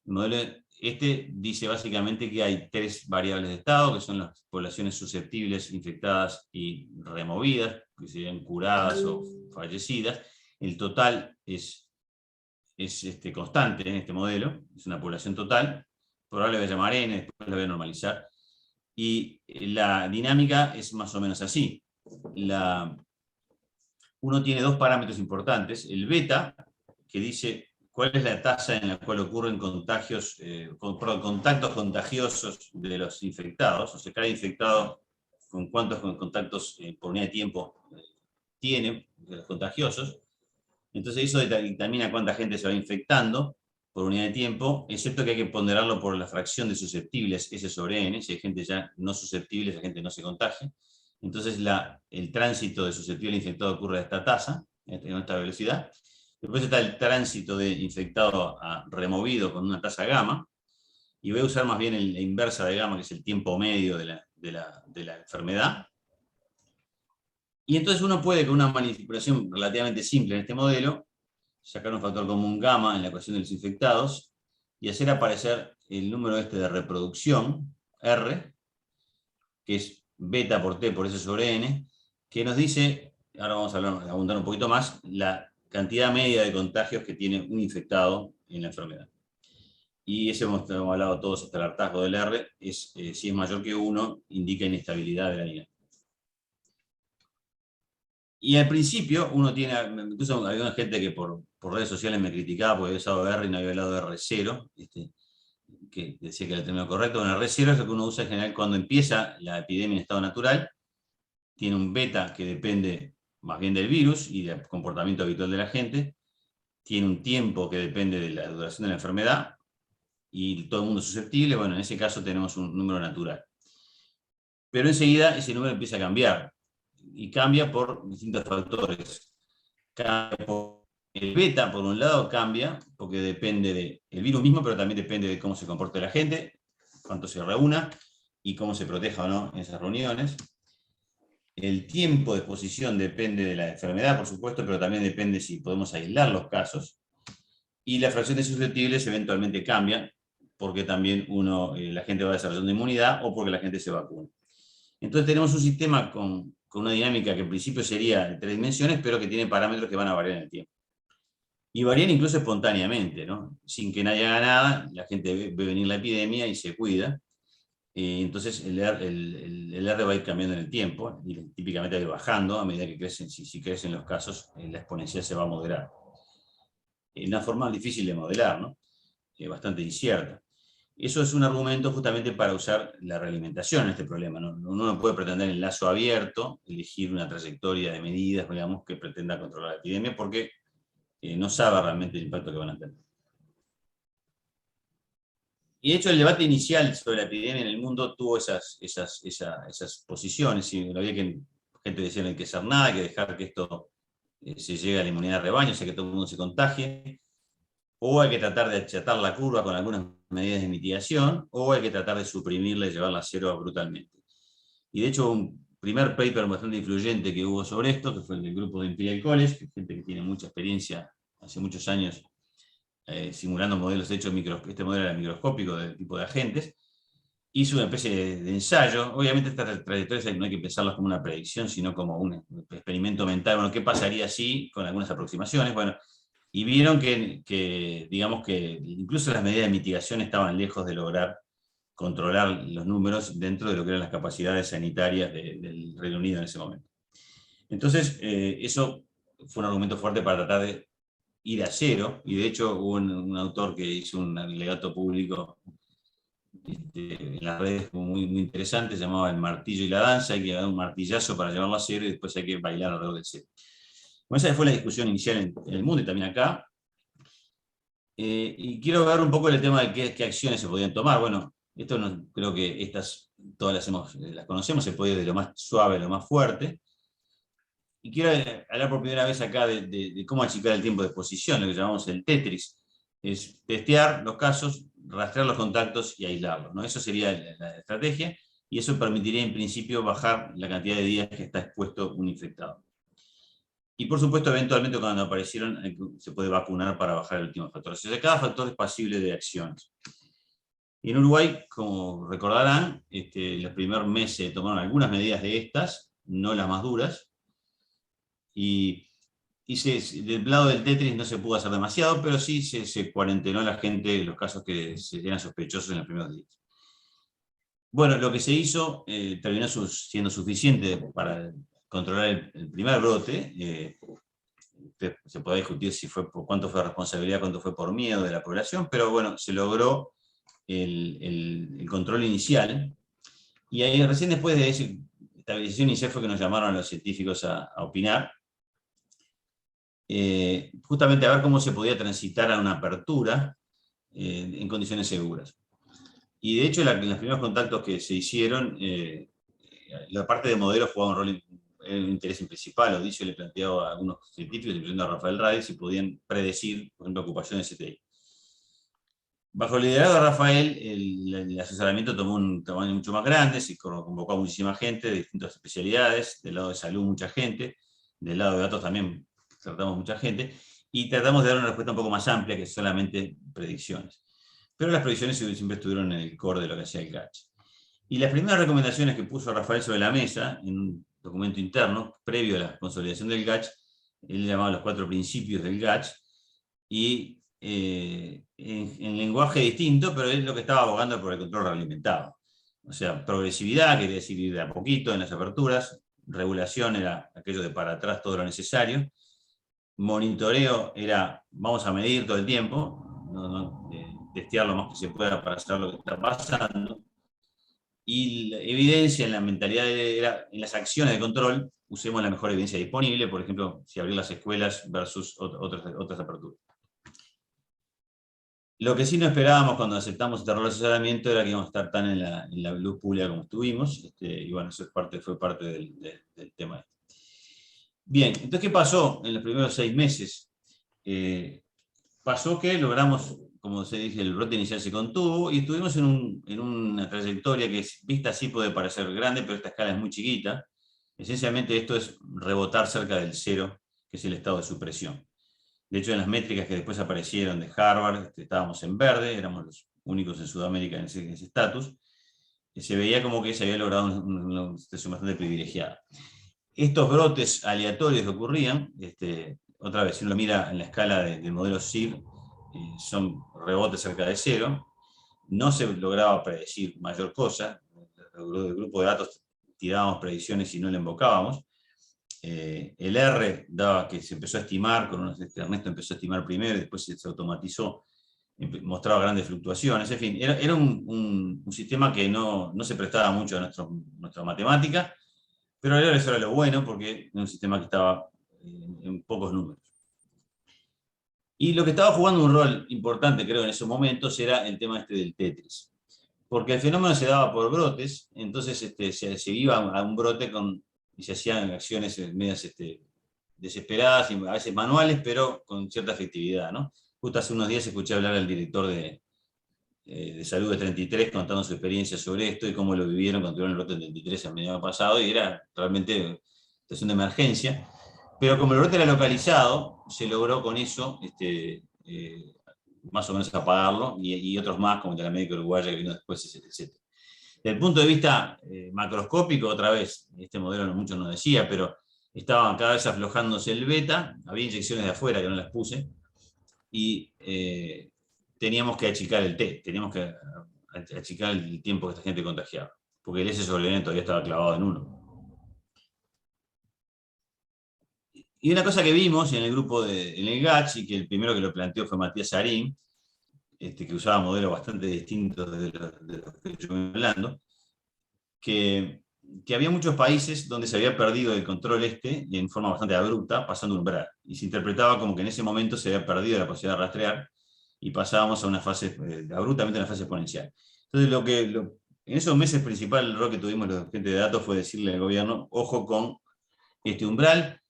El modelo dice básicamente que hay 3 variables de estado, que son las poblaciones susceptibles, infectadas y removidas, que serían curadas o fallecidas. El total es constante en este modelo, es una población total, por ahora le voy a llamar N, después la voy a normalizar. Y la dinámica es más o menos así. Uno tiene 2 parámetros importantes, el beta, que dice cuál es la tasa en la cual ocurren contactos contagiosos de los infectados, o sea, cada infectado con cuántos contactos por unidad de tiempo tiene de los contagiosos. Entonces eso determina cuánta gente se va infectando por unidad de tiempo, excepto que hay que ponderarlo por la fracción de susceptibles S sobre N. Si hay gente ya no susceptible, esa gente no se contagia. Entonces el tránsito de susceptible a infectado ocurre a esta tasa, en esta velocidad. Después está el tránsito de infectado a removido con una tasa gamma, y voy a usar más bien la inversa de gamma, que es el tiempo medio de la enfermedad. Y entonces uno puede, con una manipulación relativamente simple en este modelo, sacar un factor común gamma en la ecuación de los infectados y hacer aparecer el número de reproducción, R, que es beta por T por S sobre N, que nos dice, ahora vamos a abundar un poquito más, la cantidad media de contagios que tiene un infectado en la enfermedad. Y ese hemos hablado todos hasta el hartazgo del R, si es mayor que 1, indica inestabilidad de la dinámica. Y al principio uno tiene, incluso había gente que por redes sociales me criticaba porque había usado R y no había hablado de R0, que decía que era el término correcto. Bueno, R0 es lo que uno usa en general cuando empieza la epidemia en estado natural. Tiene un beta que depende más bien del virus y del comportamiento habitual de la gente. Tiene un tiempo que depende de la duración de la enfermedad, y todo el mundo es susceptible. Bueno, en ese caso tenemos un número natural. Pero enseguida ese número empieza a cambiar, y cambia por distintos factores. El beta, por un lado, cambia porque depende del virus mismo, pero también depende de cómo se comporte la gente, cuánto se reúna y cómo se proteja o no en esas reuniones. El tiempo de exposición depende de la enfermedad, por supuesto, pero también depende si podemos aislar los casos. Y la fracción de susceptibles eventualmente cambia, porque también la gente va desarrollando inmunidad o porque la gente se vacuna. Entonces tenemos un sistema con una dinámica que en principio sería de 3 dimensiones, pero que tiene parámetros que van a variar en el tiempo. Y varían incluso espontáneamente, ¿no? Sin que nadie haga nada, la gente ve venir la epidemia y se cuida. Entonces el R va a ir cambiando en el tiempo, y típicamente va a ir bajando a medida que crecen. Si crecen los casos, la exponencial se va a moderar. Una forma difícil de modelar, ¿no? Bastante incierta. Eso es un argumento justamente para usar la realimentación en este problema, ¿no? Uno no puede pretender en lazo abierto elegir una trayectoria de medidas, digamos, que pretenda controlar la epidemia, porque no sabe realmente el impacto que van a tener. Y de hecho el debate inicial sobre la epidemia en el mundo tuvo esas posiciones, y había que gente decía no hay que hacer nada, hay que dejar que esto se llegue a la inmunidad de rebaño, o sea que todo el mundo se contagie, o hay que tratar de achatar la curva con algunas medidas de mitigación, o hay que tratar de suprimirla y llevarla a cero brutalmente. Y de hecho, un primer paper bastante influyente que hubo sobre esto, que fue el del grupo de Imperial College, que es gente que tiene mucha experiencia hace muchos años simulando modelos, de hecho este modelo era microscópico del tipo de agentes, hizo una especie de ensayo. Obviamente estas trayectorias no hay que pensarlas como una predicción, sino como un experimento mental. Bueno, ¿qué pasaría si con algunas aproximaciones? Bueno, y vieron que digamos que incluso las medidas de mitigación estaban lejos de lograr controlar los números dentro de lo que eran las capacidades sanitarias del Reino Unido en ese momento. Entonces, eso fue un argumento fuerte para tratar de ir a cero, y de hecho hubo un autor que hizo un alegato público en las redes muy, muy interesante, se llamaba El martillo y la danza, hay que dar un martillazo para llevarlo a cero y después hay que bailar alrededor del cero. Bueno, esa fue la discusión inicial en el mundo y también acá. Y quiero ver un poco el tema de qué acciones se podían tomar. Bueno, esto creo que estas todas las conocemos, se puede ir de lo más suave a lo más fuerte. Y quiero hablar por primera vez acá de cómo achicar el tiempo de exposición, lo que llamamos el Tetris. Es testear los casos, rastrear los contactos y aislarlos, ¿no? Eso sería la estrategia, y eso permitiría en principio bajar la cantidad de días que está expuesto un infectado. Y por supuesto, eventualmente cuando aparecieron, se puede vacunar para bajar el último factor. O sea, cada factor es pasible de acciones. Y en Uruguay, como recordarán, los primeros meses se tomaron algunas medidas de estas, no las más duras, y del lado del Tetris no se pudo hacer demasiado, pero sí se cuarentenó a la gente los casos que eran sospechosos en los primeros días. Bueno, lo que se hizo terminó siendo suficiente para controlar el primer brote. Se puede discutir si fue por cuánto fue responsabilidad, cuánto fue por miedo de la población, pero bueno, se logró el control inicial. Y ahí, recién después de esa estabilización inicial fue que nos llamaron a los científicos a opinar, justamente a ver cómo se podía transitar a una apertura en condiciones seguras. Y de hecho, en los primeros contactos que se hicieron, la parte de modelos jugaba un rol un interés principal. Odicio le planteaba a algunos científicos, incluyendo a Rafael Radi, si podían predecir, por ejemplo, ocupaciones de CTI. Bajo el liderazgo de Rafael, el asesoramiento tomó un tamaño mucho más grande, se convocó a muchísima gente de distintas especialidades, del lado de salud mucha gente, del lado de datos también tratamos mucha gente, y tratamos de dar una respuesta un poco más amplia que solamente predicciones. Pero las predicciones siempre estuvieron en el core de lo que hacía el GACH. Y las primeras recomendaciones que puso Rafael sobre la mesa, en un documento interno, previo a la consolidación del GACH, él llamaba los 4 principios del GACH, y en lenguaje distinto, pero es lo que estaba abogando por el control realimentado. O sea, progresividad, quería decir ir de a poquito en las aperturas, regulación era aquello de para atrás todo lo necesario, monitoreo era vamos a medir todo el tiempo, testear lo más que se pueda para saber lo que está pasando, y la evidencia en la mentalidad era, en las acciones de control, usemos la mejor evidencia disponible, por ejemplo, si abrir las escuelas versus otras aperturas. Lo que sí no esperábamos cuando aceptamos este rol de asesoramiento era que íbamos a estar tan en la luz pública como estuvimos, y bueno, eso fue parte del tema. Bien, entonces, ¿qué pasó en los primeros 6 meses? Pasó que logramos, como se dice, el brote inicial se contuvo, y estuvimos en una trayectoria que vista así puede parecer grande, pero esta escala es muy chiquita. Esencialmente esto es rebotar cerca del 0, que es el estado de supresión. De hecho, en las métricas que después aparecieron de Harvard, estábamos en verde, éramos los únicos en Sudamérica en ese estatus, se veía como que se había logrado una situación bastante privilegiada. Estos brotes aleatorios que ocurrían, otra vez, si uno lo mira en la escala del modelo SIR, son rebotes cerca de 0, no se lograba predecir mayor cosa, el grupo de datos tirábamos predicciones y no le invocábamos. El R daba que se empezó a estimar, Ernesto empezó a estimar primero y después se automatizó, mostraba grandes fluctuaciones, en fin, era un sistema que no se prestaba mucho a nuestra matemática, pero eso era lo bueno porque era un sistema que estaba en pocos números. Y lo que estaba jugando un rol importante, creo, en esos momentos era el tema del Tetris. Porque el fenómeno se daba por brotes, entonces se iba a un brote con y se hacían acciones medias desesperadas, y a veces manuales, pero con cierta efectividad, ¿no? Justo hace unos días escuché hablar al director de Salud de 33 contando su experiencia sobre esto y cómo lo vivieron cuando tuvieron el brote del 33 el año pasado, y era realmente situación de emergencia. Pero como el brote era localizado, se logró con eso más o menos apagarlo, y otros más, como el de la médica uruguaya que vino después, etc. Desde el punto de vista macroscópico, otra vez, este modelo mucho nos decía, pero estaba cada vez aflojándose el beta, había inyecciones de afuera que no las puse, y teníamos que achicar el T, teníamos que achicar el tiempo que esta gente contagiaba, porque el S sobre N todavía estaba clavado en 1. Y una cosa que vimos en el grupo en el GACH, y que el primero que lo planteó fue Matías Sarín, que usaba modelos bastante distintos de los que yo vengo hablando, que había muchos países donde se había perdido el control y en forma bastante abrupta, pasando un umbral. Y se interpretaba como que en ese momento se había perdido la posibilidad de rastrear y pasábamos a una fase, abruptamente a una fase exponencial. Entonces, en esos meses principal error que tuvimos los agentes de datos fue decirle al gobierno, ojo con este umbral,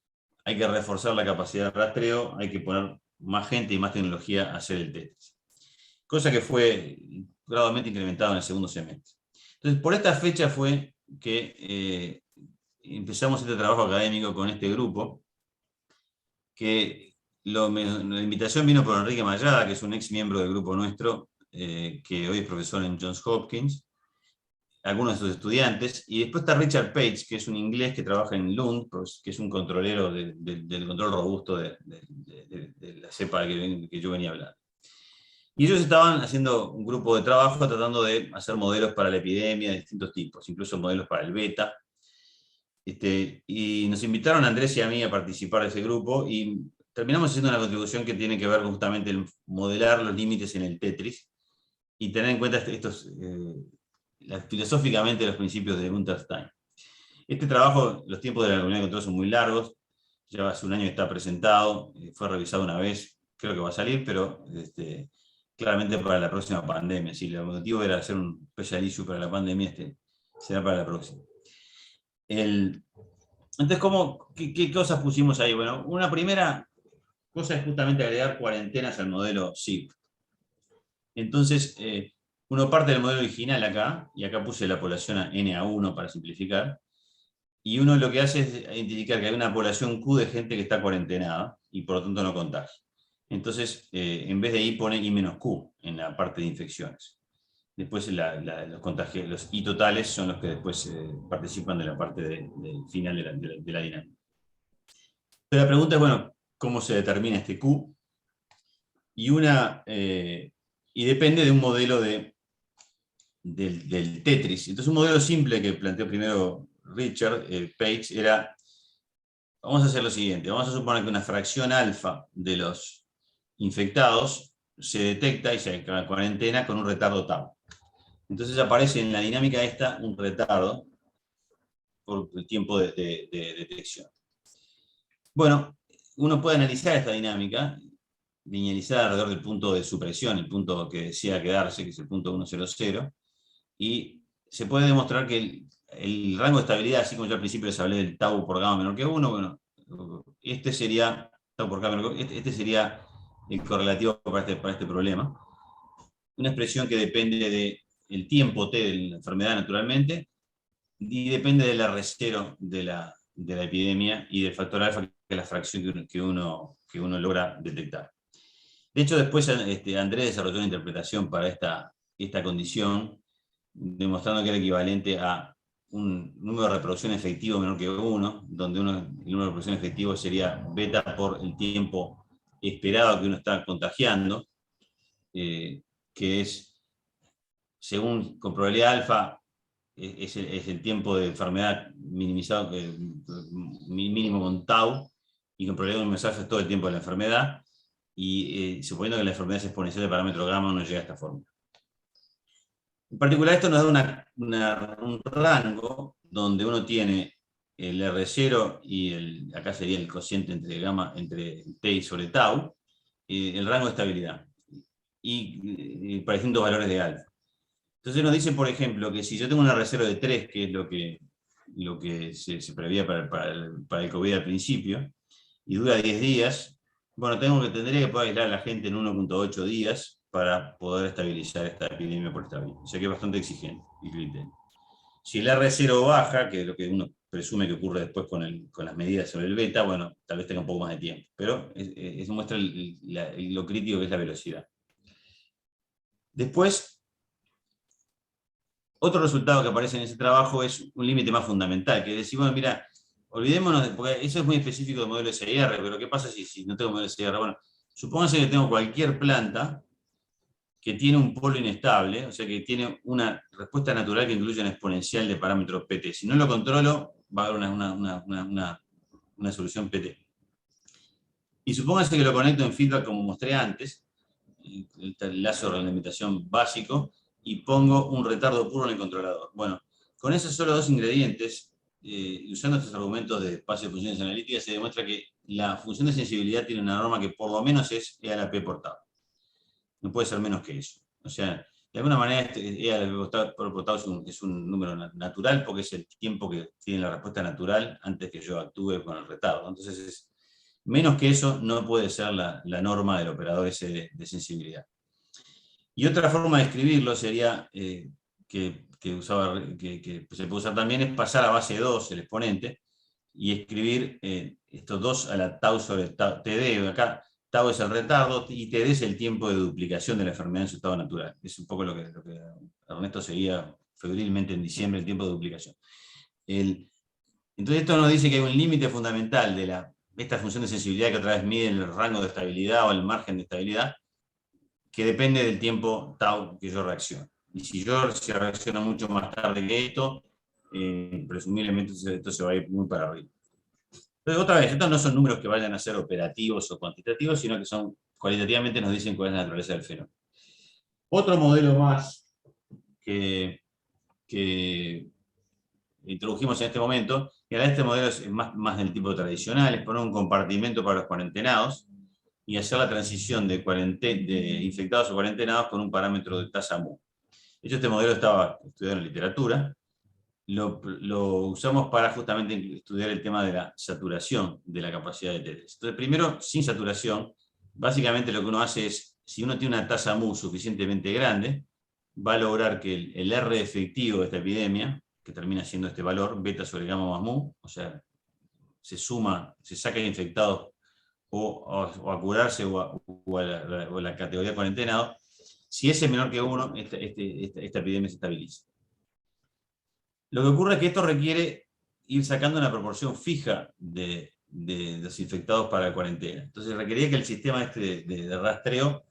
hay que reforzar la capacidad de rastreo, hay que poner más gente y más tecnología a hacer el Tetris. Cosa que fue gradualmente incrementado en el segundo semestre. Entonces, por esta fecha fue que empezamos este trabajo académico con este grupo, que la invitación vino por Enrique Mayada, que es un ex miembro del grupo nuestro, que hoy es profesor en Johns Hopkins, algunos de sus estudiantes, y después está Richard Page, que es un inglés que trabaja en Lund, que es un controlero del control robusto de la cepa que yo venía hablando. Y ellos estaban haciendo un grupo de trabajo tratando de hacer modelos para la epidemia de distintos tipos, incluso modelos para el beta. Y nos invitaron a Andrés y a mí a participar de ese grupo, y terminamos haciendo una contribución que tiene que ver con justamente el modelar los límites en el Tetris y tener en cuenta filosóficamente los principios de Gunther Stein. Este trabajo, los tiempos de la comunidad de control son muy largos, ya hace un año que está presentado, fue revisado una vez, creo que va a salir, pero claramente para la próxima pandemia. Si el objetivo era hacer un special issue para la pandemia, será para la próxima. Entonces, ¿qué cosas pusimos ahí? Bueno, una primera cosa es justamente agregar cuarentenas al modelo SIP. Entonces, uno parte del modelo original acá, y acá puse la población a N+1 para simplificar, y uno lo que hace es identificar que hay una población Q de gente que está cuarentenada, y por lo tanto no contagia. Entonces, en vez de I pone I-Q en la parte de infecciones. Después los contagios, los I totales son los que después participan de la parte del final de la dinámica. Pero la pregunta es, bueno, ¿cómo se determina este Q? Y depende de un modelo del Tetris. Entonces, un modelo simple que planteó primero Richard Page era, vamos a hacer lo siguiente, vamos a suponer que una fracción alfa de los infectados se detecta y se cuarentena con un retardo tau. Entonces aparece en la dinámica esta un retardo por el tiempo de detección. Bueno, uno puede analizar esta dinámica, linealizar alrededor del punto de supresión, el punto que desea quedarse, que es el punto 1,00, y se puede demostrar que el rango de estabilidad, así como yo al principio les hablé del tau por gamma menor que 1, bueno, este sería tau por gamma menor que 1, este sería el correlativo para este problema. Una expresión que depende del tiempo t de la enfermedad naturalmente, y depende del R0 de la epidemia y del factor alfa, que es la fracción que uno logra detectar. De hecho, después Andrés desarrolló una interpretación para esta condición, demostrando que era equivalente a un número de reproducción efectivo menor que 1, donde el número de reproducción efectivo sería beta por el tiempo esperado que uno está contagiando, que es, según con probabilidad alfa, es el tiempo de enfermedad minimizado, mínimo con tau, y con probabilidad de un mensaje es todo el tiempo de la enfermedad, y suponiendo que la enfermedad es exponencial de parámetro gamma, no llega a esta fórmula. En particular, esto nos da un rango donde uno tiene el R0 y acá sería el cociente entre T y sobre tau, el rango de estabilidad, y para distintos valores de alfa. Entonces nos dice, por ejemplo, que si yo tengo un R0 de 3, que es lo que lo que se preveía para el COVID al principio, y dura 10 días, bueno, tendría que poder aislar a la gente en 1.8 días para poder estabilizar esta epidemia por esta vía. O sea que es bastante exigente el criterio. Si el R0 baja, que es lo que uno presume que ocurre después con las medidas sobre el beta, bueno, tal vez tenga un poco más de tiempo, pero eso muestra lo crítico que es la velocidad. Después, otro resultado que aparece en ese trabajo es un límite más fundamental, que es decir, bueno, mira, olvidémonos, porque eso es muy específico del modelo SIR, pero ¿qué pasa si no tengo modelo SIR? Bueno, supónganse que tengo cualquier planta que tiene un polo inestable, o sea que tiene una respuesta natural que incluye una exponencial de parámetros PT. Si no lo controlo, va a haber una solución PT. Y supónganse que lo conecto en feedback como mostré antes, el lazo de reglamentación básico, y pongo un retardo puro en el controlador. Bueno, con esos solo dos ingredientes, usando estos argumentos de espacio de funciones analíticas, se demuestra que la función de sensibilidad tiene una norma que por lo menos es E a la P por tau. No puede ser menos que eso. O sea, de alguna manera E a la P por tau es un número natural porque es el tiempo que tiene la respuesta natural antes que yo actúe con el retardo. Entonces, menos que eso no puede ser la norma del operador ese de sensibilidad. Y otra forma de escribirlo sería, que se puede usar también, es pasar a base 2 el exponente y escribir estos 2 a la tau sobre tau, TD. Acá tau es el retardo y TD es el tiempo de duplicación de la enfermedad en su estado natural. Es un poco lo que Ernesto seguía febrilmente en diciembre, el tiempo de duplicación. Entonces esto nos dice que hay un límite fundamental de esta función de sensibilidad que otra vez mide el rango de estabilidad o el margen de estabilidad, que depende del tiempo tau que yo reacciono. Y si reacciono mucho más tarde que esto, presumiblemente esto se va a ir muy para arriba. Pero otra vez, estos no son números que vayan a ser operativos o cuantitativos, sino que son cualitativamente nos dicen cuál es la naturaleza del fenómeno. Otro modelo más que introdujimos en este momento, y ahora este modelo es más del tipo tradicional, es poner un compartimento para los cuarentenados y hacer la transición de infectados o cuarentenados con un parámetro de tasa mu. De hecho, este modelo estaba estudiado en la literatura. Lo usamos para justamente estudiar el tema de la saturación de la capacidad de TDs. Entonces, primero, sin saturación, básicamente lo que uno hace es, si uno tiene una tasa mu suficientemente grande, va a lograr que el R efectivo de esta epidemia, que termina siendo este valor, beta sobre gamma más mu, o sea, se saca de infectados o a curarse o a la categoría cuarentenado, si ese es menor que 1, esta epidemia se estabiliza. Lo que ocurre es que esto requiere ir sacando una proporción fija de los infectados para la cuarentena. Entonces requeriría que el sistema de rastreo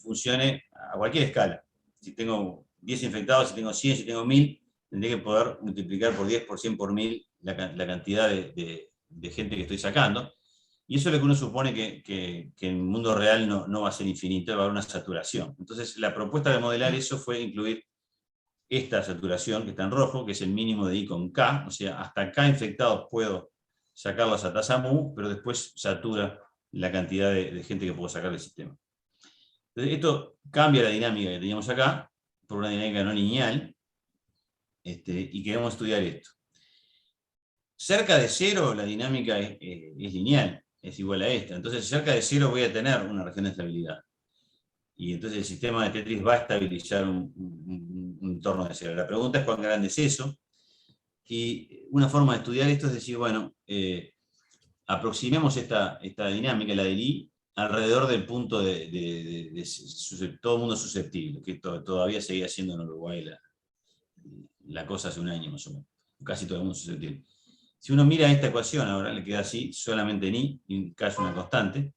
funcione a cualquier escala. Si tengo 10 infectados, si tengo 100, si tengo 1000, tendría que poder multiplicar por 10, por 100, por 1000 la cantidad de gente que estoy sacando. Y eso es lo que uno supone que en el mundo real no va a ser infinito, va a haber una saturación. Entonces la propuesta de modelar eso fue incluir esta saturación que está en rojo, que es el mínimo de I con K, o sea, hasta K infectados puedo sacarlos a tasa mu, pero después satura la cantidad de gente que puedo sacar del sistema. Entonces, esto cambia la dinámica que teníamos acá, por una dinámica no lineal, y queremos estudiar esto. Cerca de 0 la dinámica es lineal, es igual a esta. Entonces, cerca de 0 voy a tener una región de estabilidad. Y entonces el sistema de Tetris va a estabilizar un entorno de 0. La pregunta es cuán grande es eso. Y una forma de estudiar esto es decir, bueno, aproximemos esta dinámica, la del I, alrededor del punto de todo el mundo susceptible, que todavía seguía siendo en Uruguay la cosa hace un año más o menos. Casi todo el mundo susceptible. Si uno mira esta ecuación, ahora le queda así, solamente en I, y casi una constante,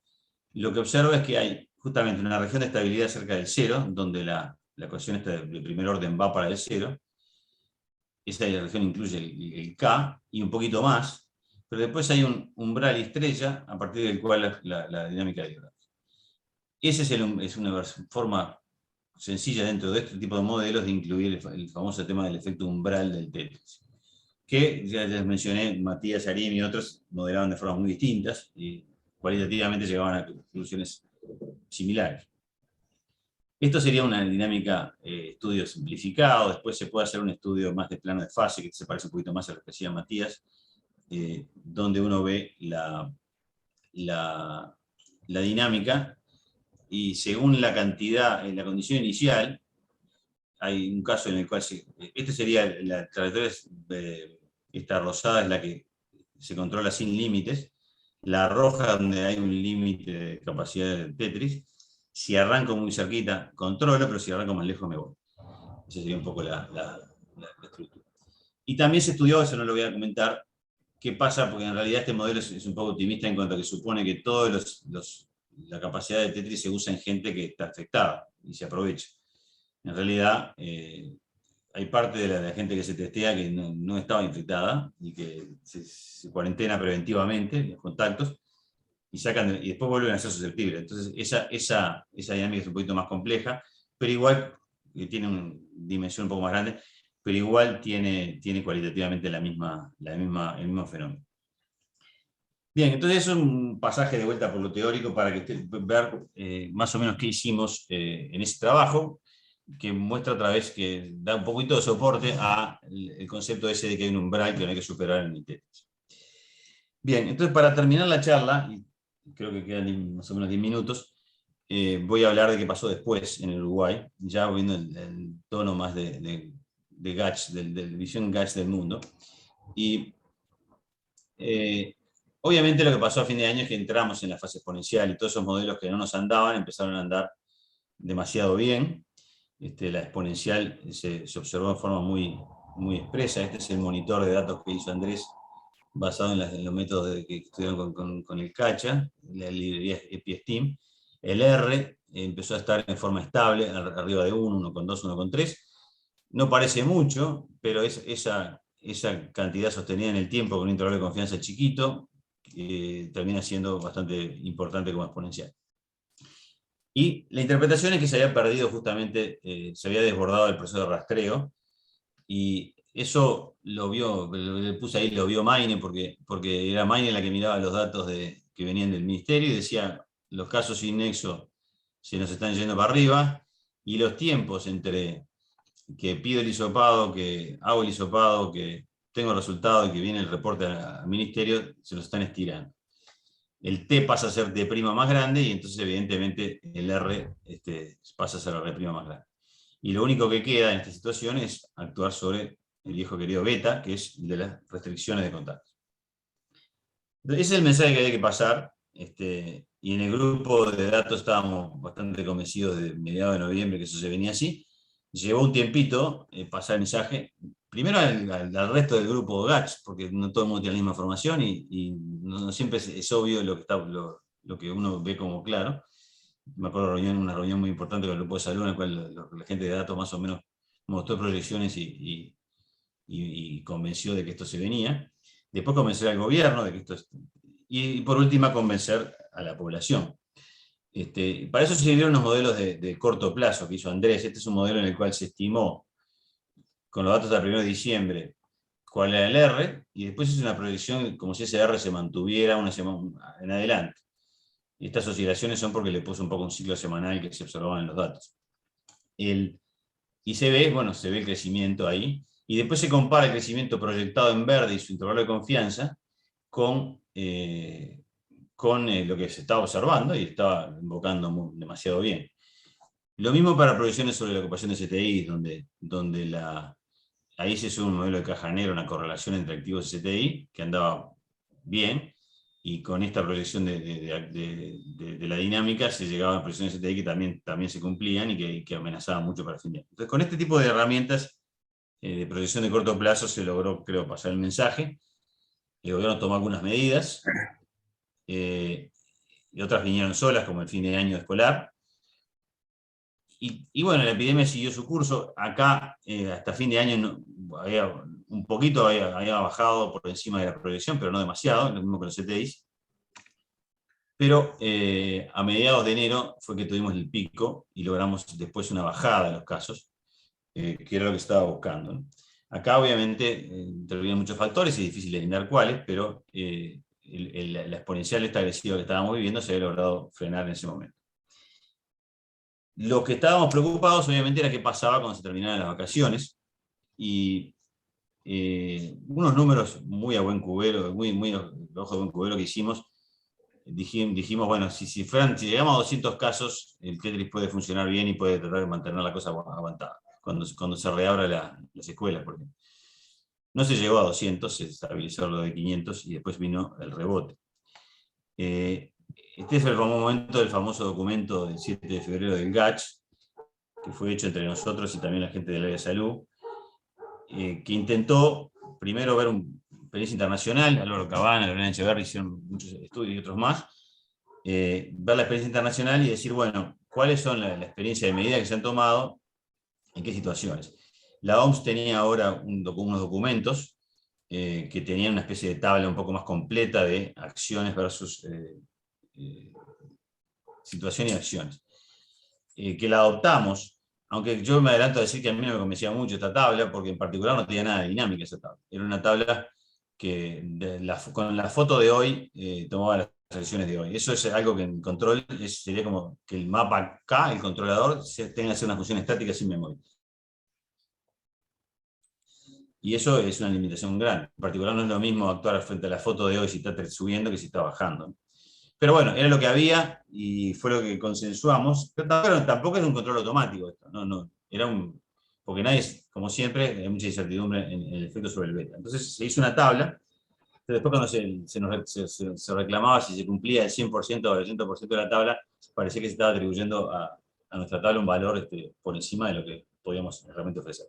lo que observa es que hay justamente una región de estabilidad cerca del 0, donde la ecuación de primer orden va para el 0. Esa región incluye el K y un poquito más, pero después hay un umbral y estrella a partir del cual la dinámica de grado. Esa es una forma sencilla dentro de este tipo de modelos de incluir el famoso tema del efecto umbral del Tetris, que ya les mencioné, Matías, Arim y otros modelaban de formas muy distintas y cualitativamente llegaban a conclusiones similares. Esto sería una dinámica estudio simplificado. Después se puede hacer un estudio más de plano de fase, que se parece un poquito más a lo que decía Matías, donde uno ve la dinámica y según la cantidad, la condición inicial, hay un caso en el cual este sería la trayectoria, esta rosada es la que se controla sin límites, la roja donde hay un límite de capacidad de Tetris. Si arranco muy cerquita, controlo, pero si arranco más lejos me voy. Esa sería un poco la estructura. Y también se estudió, eso no lo voy a comentar, qué pasa, porque en realidad este modelo es un poco optimista en cuanto a que supone que todos la capacidad de Tetris se usa en gente que está afectada y se aprovecha. En realidad, hay parte de la gente que se testea que no estaba infectada y que se cuarentena preventivamente los contactos y después vuelven a ser susceptibles. Entonces, esa dinámica es un poquito más compleja, pero igual tiene una dimensión un poco más grande, pero igual tiene cualitativamente el mismo fenómeno. Bien, entonces es un pasaje de vuelta por lo teórico para que vean más o menos qué hicimos en ese trabajo, que muestra otra vez que da un poquito de soporte al concepto ese de que hay un umbral que no hay que superar en el Tetris. Bien, entonces para terminar la charla, y creo que quedan más o menos 10 minutos, voy a hablar de qué pasó después en el Uruguay, ya viendo el tono más de Gach, de visión Gach del mundo. Y obviamente lo que pasó a fin de año es que entramos en la fase exponencial y todos esos modelos que no nos andaban empezaron a andar demasiado bien. La exponencial se observó de forma muy expresa. Este es el monitor de datos que hizo Andrés, basado en los métodos que estudiaron con el CACHA, la librería EPI-STEAM. El R empezó a estar en forma estable, arriba de 1, 1,2, 1,3. No parece mucho, pero esa cantidad sostenida en el tiempo con un intervalo de confianza chiquito termina siendo bastante importante como exponencial. Y la interpretación es que se había perdido justamente, se había desbordado el proceso de rastreo, y eso lo vio, le puse ahí, lo vio Maine, porque era Maine la que miraba los datos que venían del ministerio y decía, los casos sin nexo se nos están yendo para arriba, y los tiempos entre que pido el hisopado, que hago el hisopado, que tengo el resultado y que viene el reporte al ministerio, se los están estirando. El T pasa a ser D' más grande y entonces evidentemente el R pasa a ser R' más grande. Y lo único que queda en esta situación es actuar sobre el viejo querido beta, que es el de las restricciones de contactos. Ese es el mensaje que había que pasar, y en el grupo de datos estábamos bastante convencidos de mediados de noviembre que eso se venía así. Llevó un tiempito pasar el mensaje, primero al resto del grupo GACH, porque no todo el mundo tiene la misma información y no siempre es obvio lo que uno ve como claro. Me acuerdo de una reunión muy importante con el grupo de salud, en la cual la gente de datos más o menos mostró proyecciones y convenció de que esto se venía. Después convencer al gobierno de que esto y por última convencer a la población. Para eso se sirvieron los modelos de corto plazo que hizo Andrés. Este es un modelo en el cual se estimó, con los datos del 1 de diciembre, cuál era el R, y después hizo una proyección como si ese R se mantuviera una semana en adelante. Y estas oscilaciones son porque le puso un poco un ciclo semanal que se observaba en los datos. Y se ve el crecimiento ahí, y después se compara el crecimiento proyectado en verde y su intervalo de confianza con lo que se estaba observando y estaba invocando demasiado bien. Lo mismo para proyecciones sobre la ocupación de CTI, donde ahí se sube un modelo de caja negra, una correlación entre activos y CTI, que andaba bien, y con esta proyección de la dinámica se llegaba a proyecciones de CTI que también se cumplían y que amenazaban mucho para el fin de año. Entonces, con este tipo de herramientas de proyección de corto plazo se logró, creo, pasar el mensaje. El gobierno tomó algunas medidas, y otras vinieron solas, como el fin de año escolar. Y bueno, la epidemia siguió su curso. Acá, hasta fin de año, había bajado por encima de la proyección, pero no demasiado, lo mismo con los CTIs. Pero a mediados de enero fue que tuvimos el pico y logramos después una bajada de los casos, que era lo que estaba buscando, ¿no? Acá obviamente intervienen muchos factores, y es difícil delimitar cuáles, pero la exponencial esta agresiva que estábamos viviendo se había logrado frenar en ese momento. Lo que estábamos preocupados, obviamente, era qué pasaba cuando se terminaran las vacaciones. Y unos números muy a buen cubero, muy ojo de buen cubero que hicimos, dijimos, bueno, si llegamos a 200 casos, el Tetris puede funcionar bien y puede tratar de mantener la cosa aguantada cuando se reabra las escuelas, porque no se llegó a 200, se estabilizó lo de 500 y después vino el rebote. Este es el momento del famoso documento del 7 de febrero del GACH, que fue hecho entre nosotros y también la gente del área de salud, que intentó primero ver una experiencia internacional. Álvaro Cabana, Lorena Echeverri hicieron muchos estudios y otros más, ver la experiencia internacional y decir, bueno, cuáles son la experiencia de medida que se han tomado, en qué situaciones. La OMS tenía ahora unos documentos que tenían una especie de tabla un poco más completa de acciones versus situación y acciones, que la adoptamos, aunque yo me adelanto a decir que a mí no me convencía mucho esta tabla, porque en particular no tenía nada de dinámica esa tabla. Era una tabla que con la foto de hoy tomaba las acciones de hoy. Eso es algo que en control sería como que el mapa K, el controlador, tenga que hacer una función estática sin memoria. Y eso es una limitación grande. En particular no es lo mismo actuar frente a la foto de hoy si está subiendo que si está bajando. Pero bueno, era lo que había y fue lo que consensuamos. Pero tampoco era un control automático esto. No, era porque nadie, como siempre, hay mucha incertidumbre en el efecto sobre el beta. Entonces se hizo una tabla, pero después cuando se reclamaba si se cumplía el 100% o el 80% de la tabla, parecía que se estaba atribuyendo a nuestra tabla un valor por encima de lo que podíamos realmente ofrecer.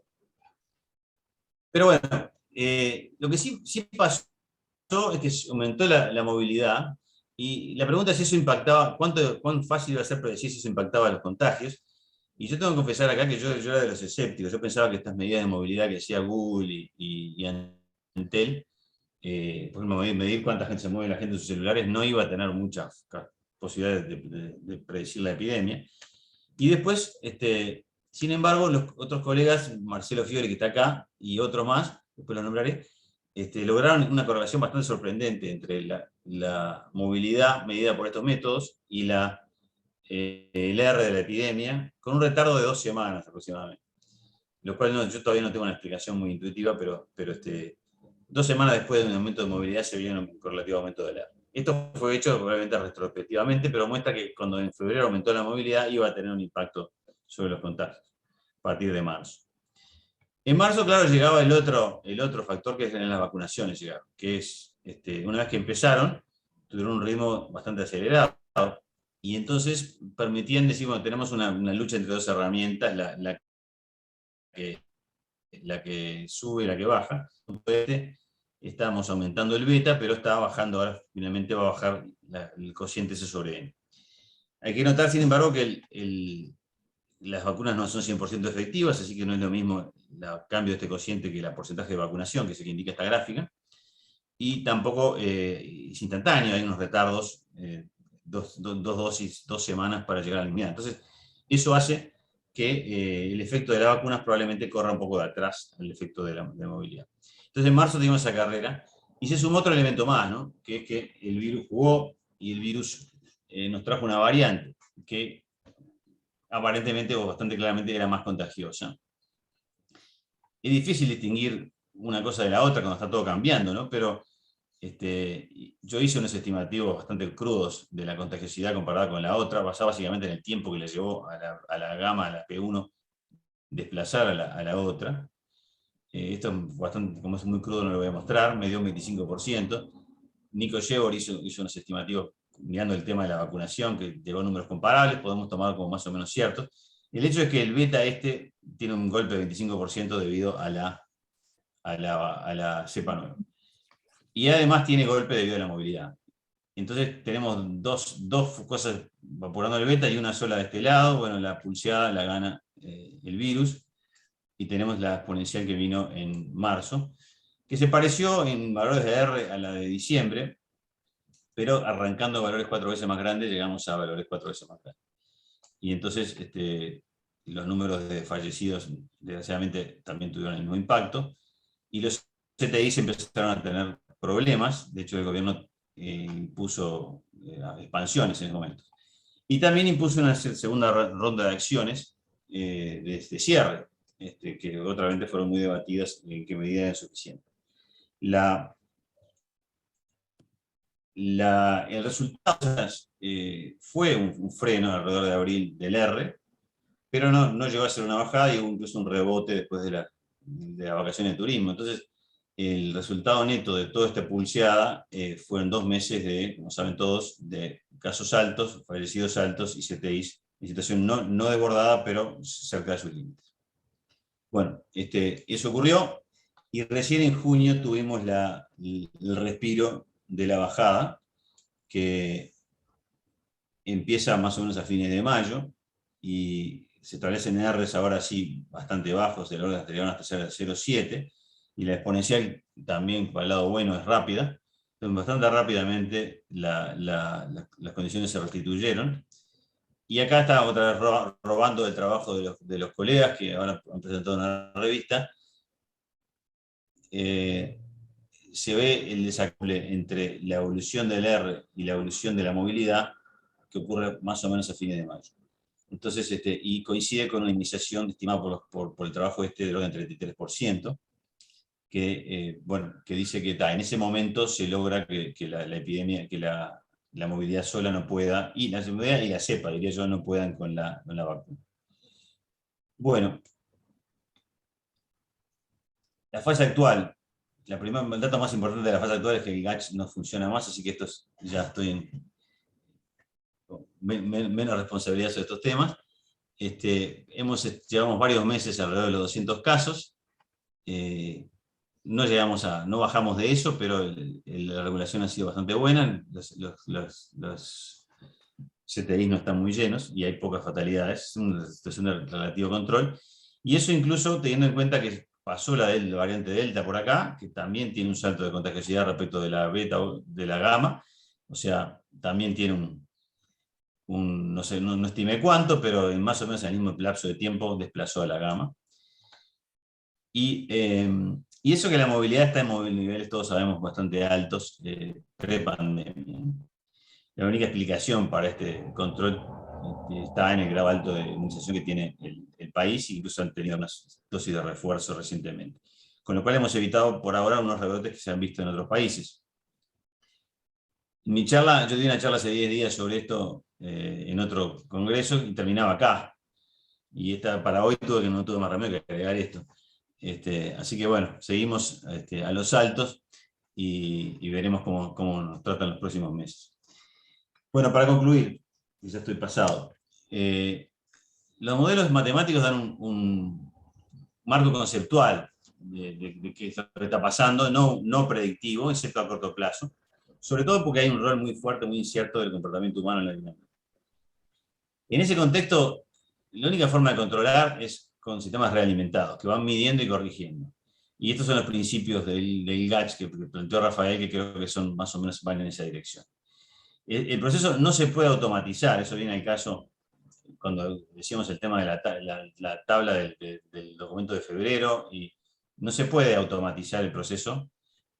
Pero bueno, lo que sí pasó es que aumentó la movilidad, y la pregunta es si eso impactaba, cuán fácil iba a ser predecir si eso impactaba a los contagios. Y yo tengo que confesar acá que yo era de los escépticos. Yo pensaba que estas medidas de movilidad que hacía Google y Antel, por ejemplo, medir cuánta gente se mueve la gente en sus celulares, no iba a tener muchas posibilidades de predecir la epidemia. Y después, sin embargo, los otros colegas, Marcelo Fiori, que está acá, y otro más, después lo nombraré, lograron una correlación bastante sorprendente entre la movilidad medida por estos métodos y el R de la epidemia, con un retardo de 2 semanas aproximadamente. Lo cual yo todavía no tengo una explicación muy intuitiva, pero 2 semanas después de un aumento de movilidad se vio un correlativo aumento del R. Esto fue hecho probablemente retrospectivamente, pero muestra que cuando en febrero aumentó la movilidad iba a tener un impacto sobre los contagios a partir de marzo. En marzo, claro, llegaba el otro factor, que es en las vacunaciones, que es, una vez que empezaron, tuvieron un ritmo bastante acelerado, y entonces permitían decir, bueno, tenemos una lucha entre dos herramientas, la que sube y la que baja. Estamos aumentando el beta, pero está bajando, ahora finalmente va a bajar el cociente ese sobre N. Hay que notar, sin embargo, que las vacunas no son 100% efectivas, así que no es lo mismo el cambio de este cociente que el porcentaje de vacunación, que es el que indica esta gráfica, y tampoco es instantáneo, hay unos retardos, 2 dosis, 2 semanas para llegar a la inmunidad. Entonces, eso hace que el efecto de las vacunas probablemente corra un poco de atrás al efecto de movilidad. Entonces, en marzo tuvimos esa carrera, y se sumó otro elemento más, ¿no? Que es que el virus jugó, y el virus nos trajo una variante, que aparentemente o bastante claramente era más contagiosa. Es difícil distinguir una cosa de la otra cuando está todo cambiando, ¿no? Pero yo hice unos estimativos bastante crudos de la contagiosidad comparada con la otra, basada básicamente en el tiempo que le llevó a la gamma, a la P1, desplazar a la otra. Esto es bastante, como es muy crudo, no lo voy a mostrar, me dio un 25%. Nico Yegor hizo unos estimativos mirando el tema de la vacunación, que llegó a números comparables, podemos tomar como más o menos ciertos. El hecho es que el beta tiene un golpe de 25% debido a la cepa nueva. Y además tiene golpe debido a la movilidad. Entonces tenemos dos cosas apurando el beta y una sola de este lado. Bueno, la pulseada la gana el virus, y tenemos la exponencial que vino en marzo, que se pareció en valores de R a la de diciembre, pero arrancando valores 4 veces más grandes, llegamos a valores 4 veces más grandes. Y entonces los números de fallecidos, desgraciadamente, también tuvieron el mismo impacto, y los CTI empezaron a tener problemas. De hecho, el gobierno impuso expansiones en ese momento. Y también impuso una segunda ronda de acciones de cierre, que otra vez fueron muy debatidas en qué medida es suficiente. El resultado fue un freno alrededor de abril del R, pero no llegó a ser una bajada y hubo incluso un rebote después de la vacación de turismo. Entonces, el resultado neto de toda esta pulseada fueron 2 meses de, como saben todos, de casos altos, fallecidos altos y CTIs en situación no desbordada, pero cerca de sus límites. Bueno, eso ocurrió y recién en junio tuvimos el respiro de la bajada, que empieza más o menos a fines de mayo y se establecen Rs ahora sí bastante bajos, del orden anterior hasta 0,7, y la exponencial también, para el lado bueno, es rápida. Entonces, bastante rápidamente las condiciones se restituyeron. Y acá está otra vez robando el trabajo de los colegas que ahora han presentado una revista. Se ve el desacople entre la evolución del R y la evolución de la movilidad, que ocurre más o menos a fines de mayo. Entonces, y coincide con una iniciación estimada por el trabajo del orden del 33%, que dice que en ese momento se logra que la epidemia, que la movilidad sola no pueda, y la movilidad y la cepa, diría yo, no puedan con la vacuna. Bueno, la fase actual, el dato más importante de la fase actual es que el GACH no funciona más, así que ya estoy en menos responsabilidad sobre estos temas. Llevamos varios meses alrededor de los 200 casos. No bajamos de eso, pero la regulación ha sido bastante buena. Los CTI no están muy llenos y hay pocas fatalidades. Es una situación de relativo control. Y eso incluso teniendo en cuenta que pasó la variante Delta por acá, que también tiene un salto de contagiosidad respecto de la beta o de la gamma. O sea, también tiene no sé, no estimé cuánto, pero en más o menos en el mismo lapso de tiempo desplazó a la gamma. Y eso que la movilidad está en niveles, todos sabemos, bastante altos, pre-pandemia. La única explicación para este control está en el grado alto de inmunización que tiene el país, incluso han tenido unas dosis de refuerzo recientemente. Con lo cual hemos evitado por ahora unos rebrotes que se han visto en otros países. Yo di una charla hace 10 días sobre esto en otro congreso y terminaba acá. Y para hoy no tuve más remedio que agregar esto. Así que bueno, seguimos a los saltos y veremos cómo nos tratan los próximos meses. Bueno, para concluir, ya estoy pasado. Los modelos matemáticos dan un marco conceptual de qué está pasando, no predictivo, excepto a corto plazo. Sobre todo porque hay un rol muy fuerte, muy incierto del comportamiento humano en la dinámica. En ese contexto, la única forma de controlar es con sistemas realimentados, que van midiendo y corrigiendo. Y estos son los principios del GACH que planteó Rafael, que creo que más o menos van en esa dirección. El proceso no se puede automatizar, eso viene al caso cuando decíamos el tema de la tabla del documento de febrero, y no se puede automatizar el proceso.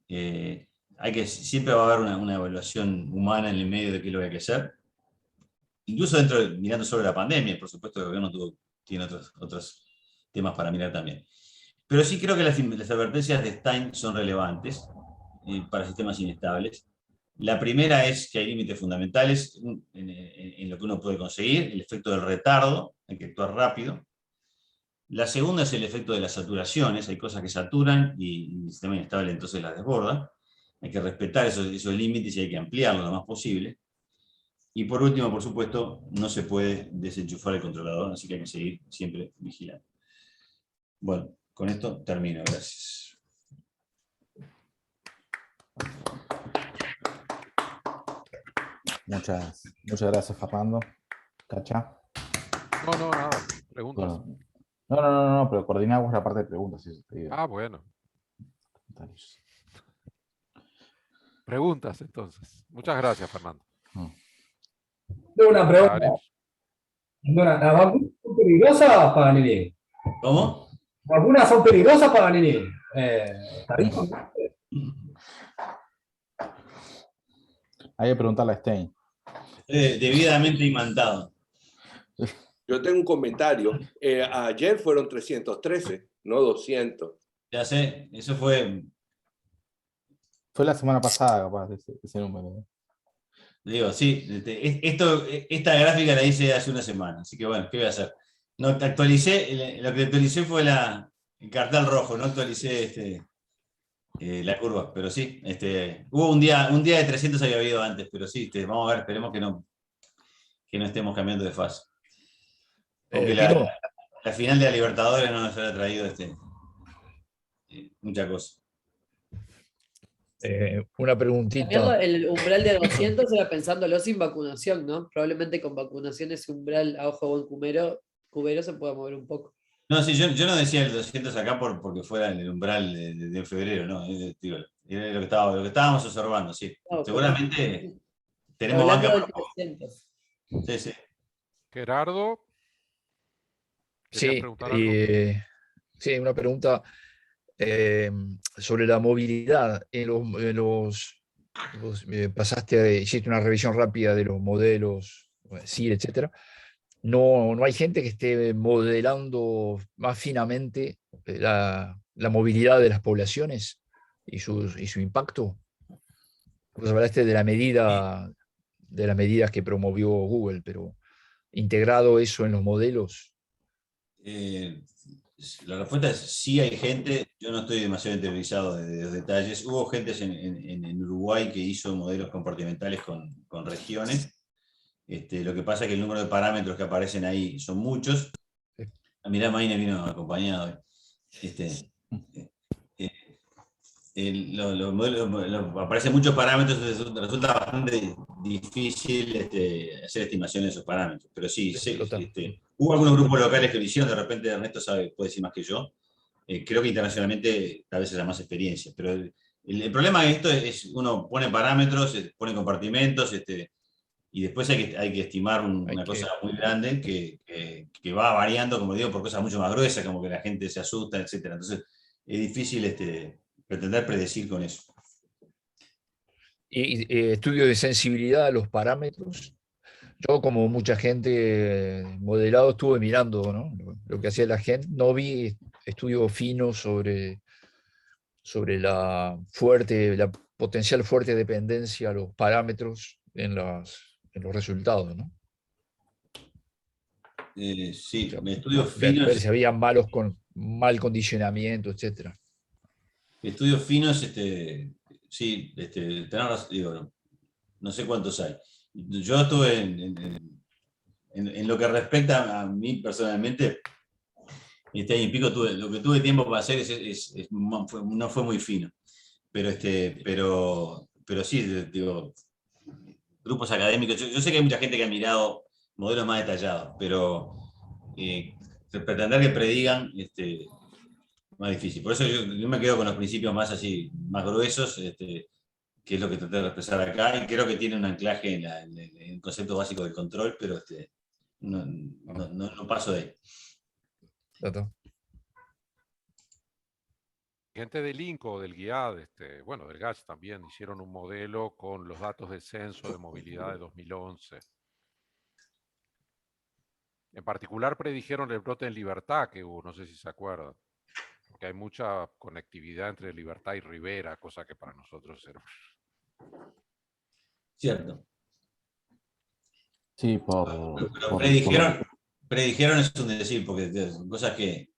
Siempre va a haber una evaluación humana en el medio de qué es lo que hay que hacer. Incluso mirando sobre la pandemia, por supuesto que el gobierno tiene otros temas para mirar también. Pero sí creo que las advertencias de Stein son relevantes para sistemas inestables. La primera es que hay límites fundamentales en lo que uno puede conseguir, el efecto del retardo, hay que actuar rápido. La segunda es el efecto de las saturaciones, hay cosas que saturan y el sistema inestable entonces las desborda. Hay que respetar esos límites y hay que ampliarlos lo más posible. Y por último, por supuesto, no se puede desenchufar el controlador, así que hay que seguir siempre vigilando. Bueno, con esto termino. Gracias. Muchas gracias, Fernando. Cacha. No, nada. Preguntas. No, pero coordinamos la parte de preguntas. Si bueno. Preguntas, entonces. Muchas gracias, Fernando. Tengo una pregunta. ¿Las vacunas son peligrosas para Nini? ¿Cómo? ¿Las vacunas son peligrosas para Nini? ¿Está bien? Hay que preguntarle a Stein. Debidamente imantado. Yo tengo un comentario. Ayer fueron 313, no 200. Ya sé, eso fue, Fue la semana pasada, capaz, ese número. digo, sí, esta gráfica la hice hace una semana, así que bueno, ¿qué voy a hacer? No actualicé, lo que actualicé fue el cartel rojo, no actualicé la curva, pero sí, hubo un día de 300 había habido antes, pero sí, vamos a ver, esperemos que no estemos cambiando de fase. Aunque Pino, la final de la Libertadores no nos haya traído mucha cosa. una preguntita. El umbral de 200 era pensándolo sin vacunación, ¿no? Probablemente con vacunación ese umbral a ojo buen cubero se pueda mover un poco. No, sí, yo no decía el 200 acá porque fuera el umbral de febrero, ¿no? Digo, era lo que estábamos observando, sí. No, Seguramente tenemos hablando banca del para... 300. Sí, sí. Gerardo, ¿querías Sí, preguntar algo? sí, una pregunta sobre la movilidad. Hiciste una revisión rápida de los modelos, CIR, etcétera. No hay gente que esté modelando más finamente la movilidad de las poblaciones y su impacto. Vos hablaste de las medidas que promovió Google, pero integrado eso en los modelos. La respuesta es sí hay gente, yo no estoy demasiado interiorizado de los detalles. Hubo gente en Uruguay que hizo modelos compartimentales con regiones. Lo que pasa es que el número de parámetros que aparecen ahí son muchos. Mirá, Maine vino acompañado. Los modelos, aparecen muchos parámetros, resulta bastante difícil hacer estimaciones de esos parámetros. Pero sí, hubo algunos grupos locales que lo hicieron, de repente Ernesto puede decir más que yo. Creo que internacionalmente tal vez haya más experiencia. Pero el problema de esto es uno pone parámetros, pone compartimentos, y después hay que estimar una cosa muy grande que va variando, como digo, por cosas mucho más gruesas, como que la gente se asusta, etc. Entonces es difícil pretender predecir con eso. Y estudio de sensibilidad a los parámetros. Yo, como mucha gente modelado, estuve mirando, ¿no? Lo que hacía la gente. No vi estudios finos sobre la potencial fuerte dependencia a los parámetros en los resultados, ¿no? Sí, O sea, estudios finos. Ver si había mal condicionamiento, etcétera. Estudios finos, sí, tenés razón, digo, no sé cuántos hay. Yo estuve en lo que respecta a mí personalmente, este año y pico lo que tuve tiempo para hacer no fue muy fino. Pero sí, digo, grupos académicos. Yo sé que hay mucha gente que ha mirado modelos más detallados, pero pretender que predigan más difícil. Por eso yo me quedo con los principios más así, más gruesos, que es lo que traté de expresar acá, y creo que tiene un anclaje en el concepto básico del control, pero no paso de ahí. Gente del INCO, del GIAD, bueno, del GACH también, hicieron un modelo con los datos de censo de movilidad de 2011. En particular predijeron el brote en Libertad que hubo, no sé si se acuerdan, porque hay mucha conectividad entre Libertad y Rivera, cosa que para nosotros era... Cierto. Sí, pero predijeron es un decir, porque son cosas que...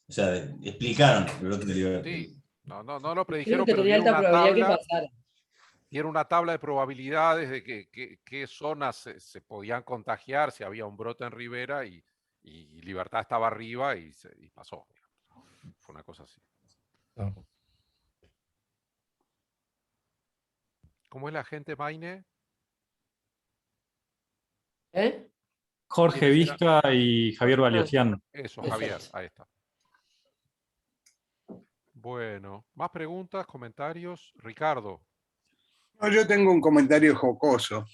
O sea, explicaron el brote de Libertad. Sí, no lo predijeron, Creo que pero tenía alta probabilidad que pasara. Dieron una tabla de probabilidades de qué zonas se podían contagiar si había un brote en Rivera y Libertad estaba arriba y pasó. Fue una cosa así. ¿Cómo es la gente, Maine? Jorge Vizca y Javier Valiosian. Eso, Javier, ahí está. Bueno, más preguntas, comentarios. Ricardo. No, yo tengo un comentario jocoso,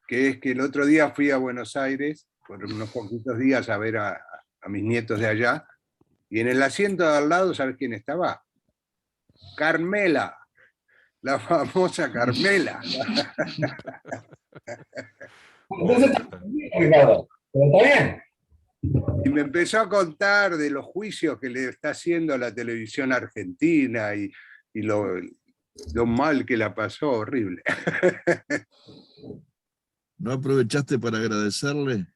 que es que el otro día fui a Buenos Aires, por unos poquitos días, a ver a mis nietos de allá, y en el asiento de al lado, ¿sabes quién estaba? Carmela. la famosa Carmela. Entonces está bien, Ricardo, pero está bien. Y me empezó a contar de los juicios que le está haciendo a la televisión argentina y lo mal que la pasó, horrible. ¿No aprovechaste para agradecerle?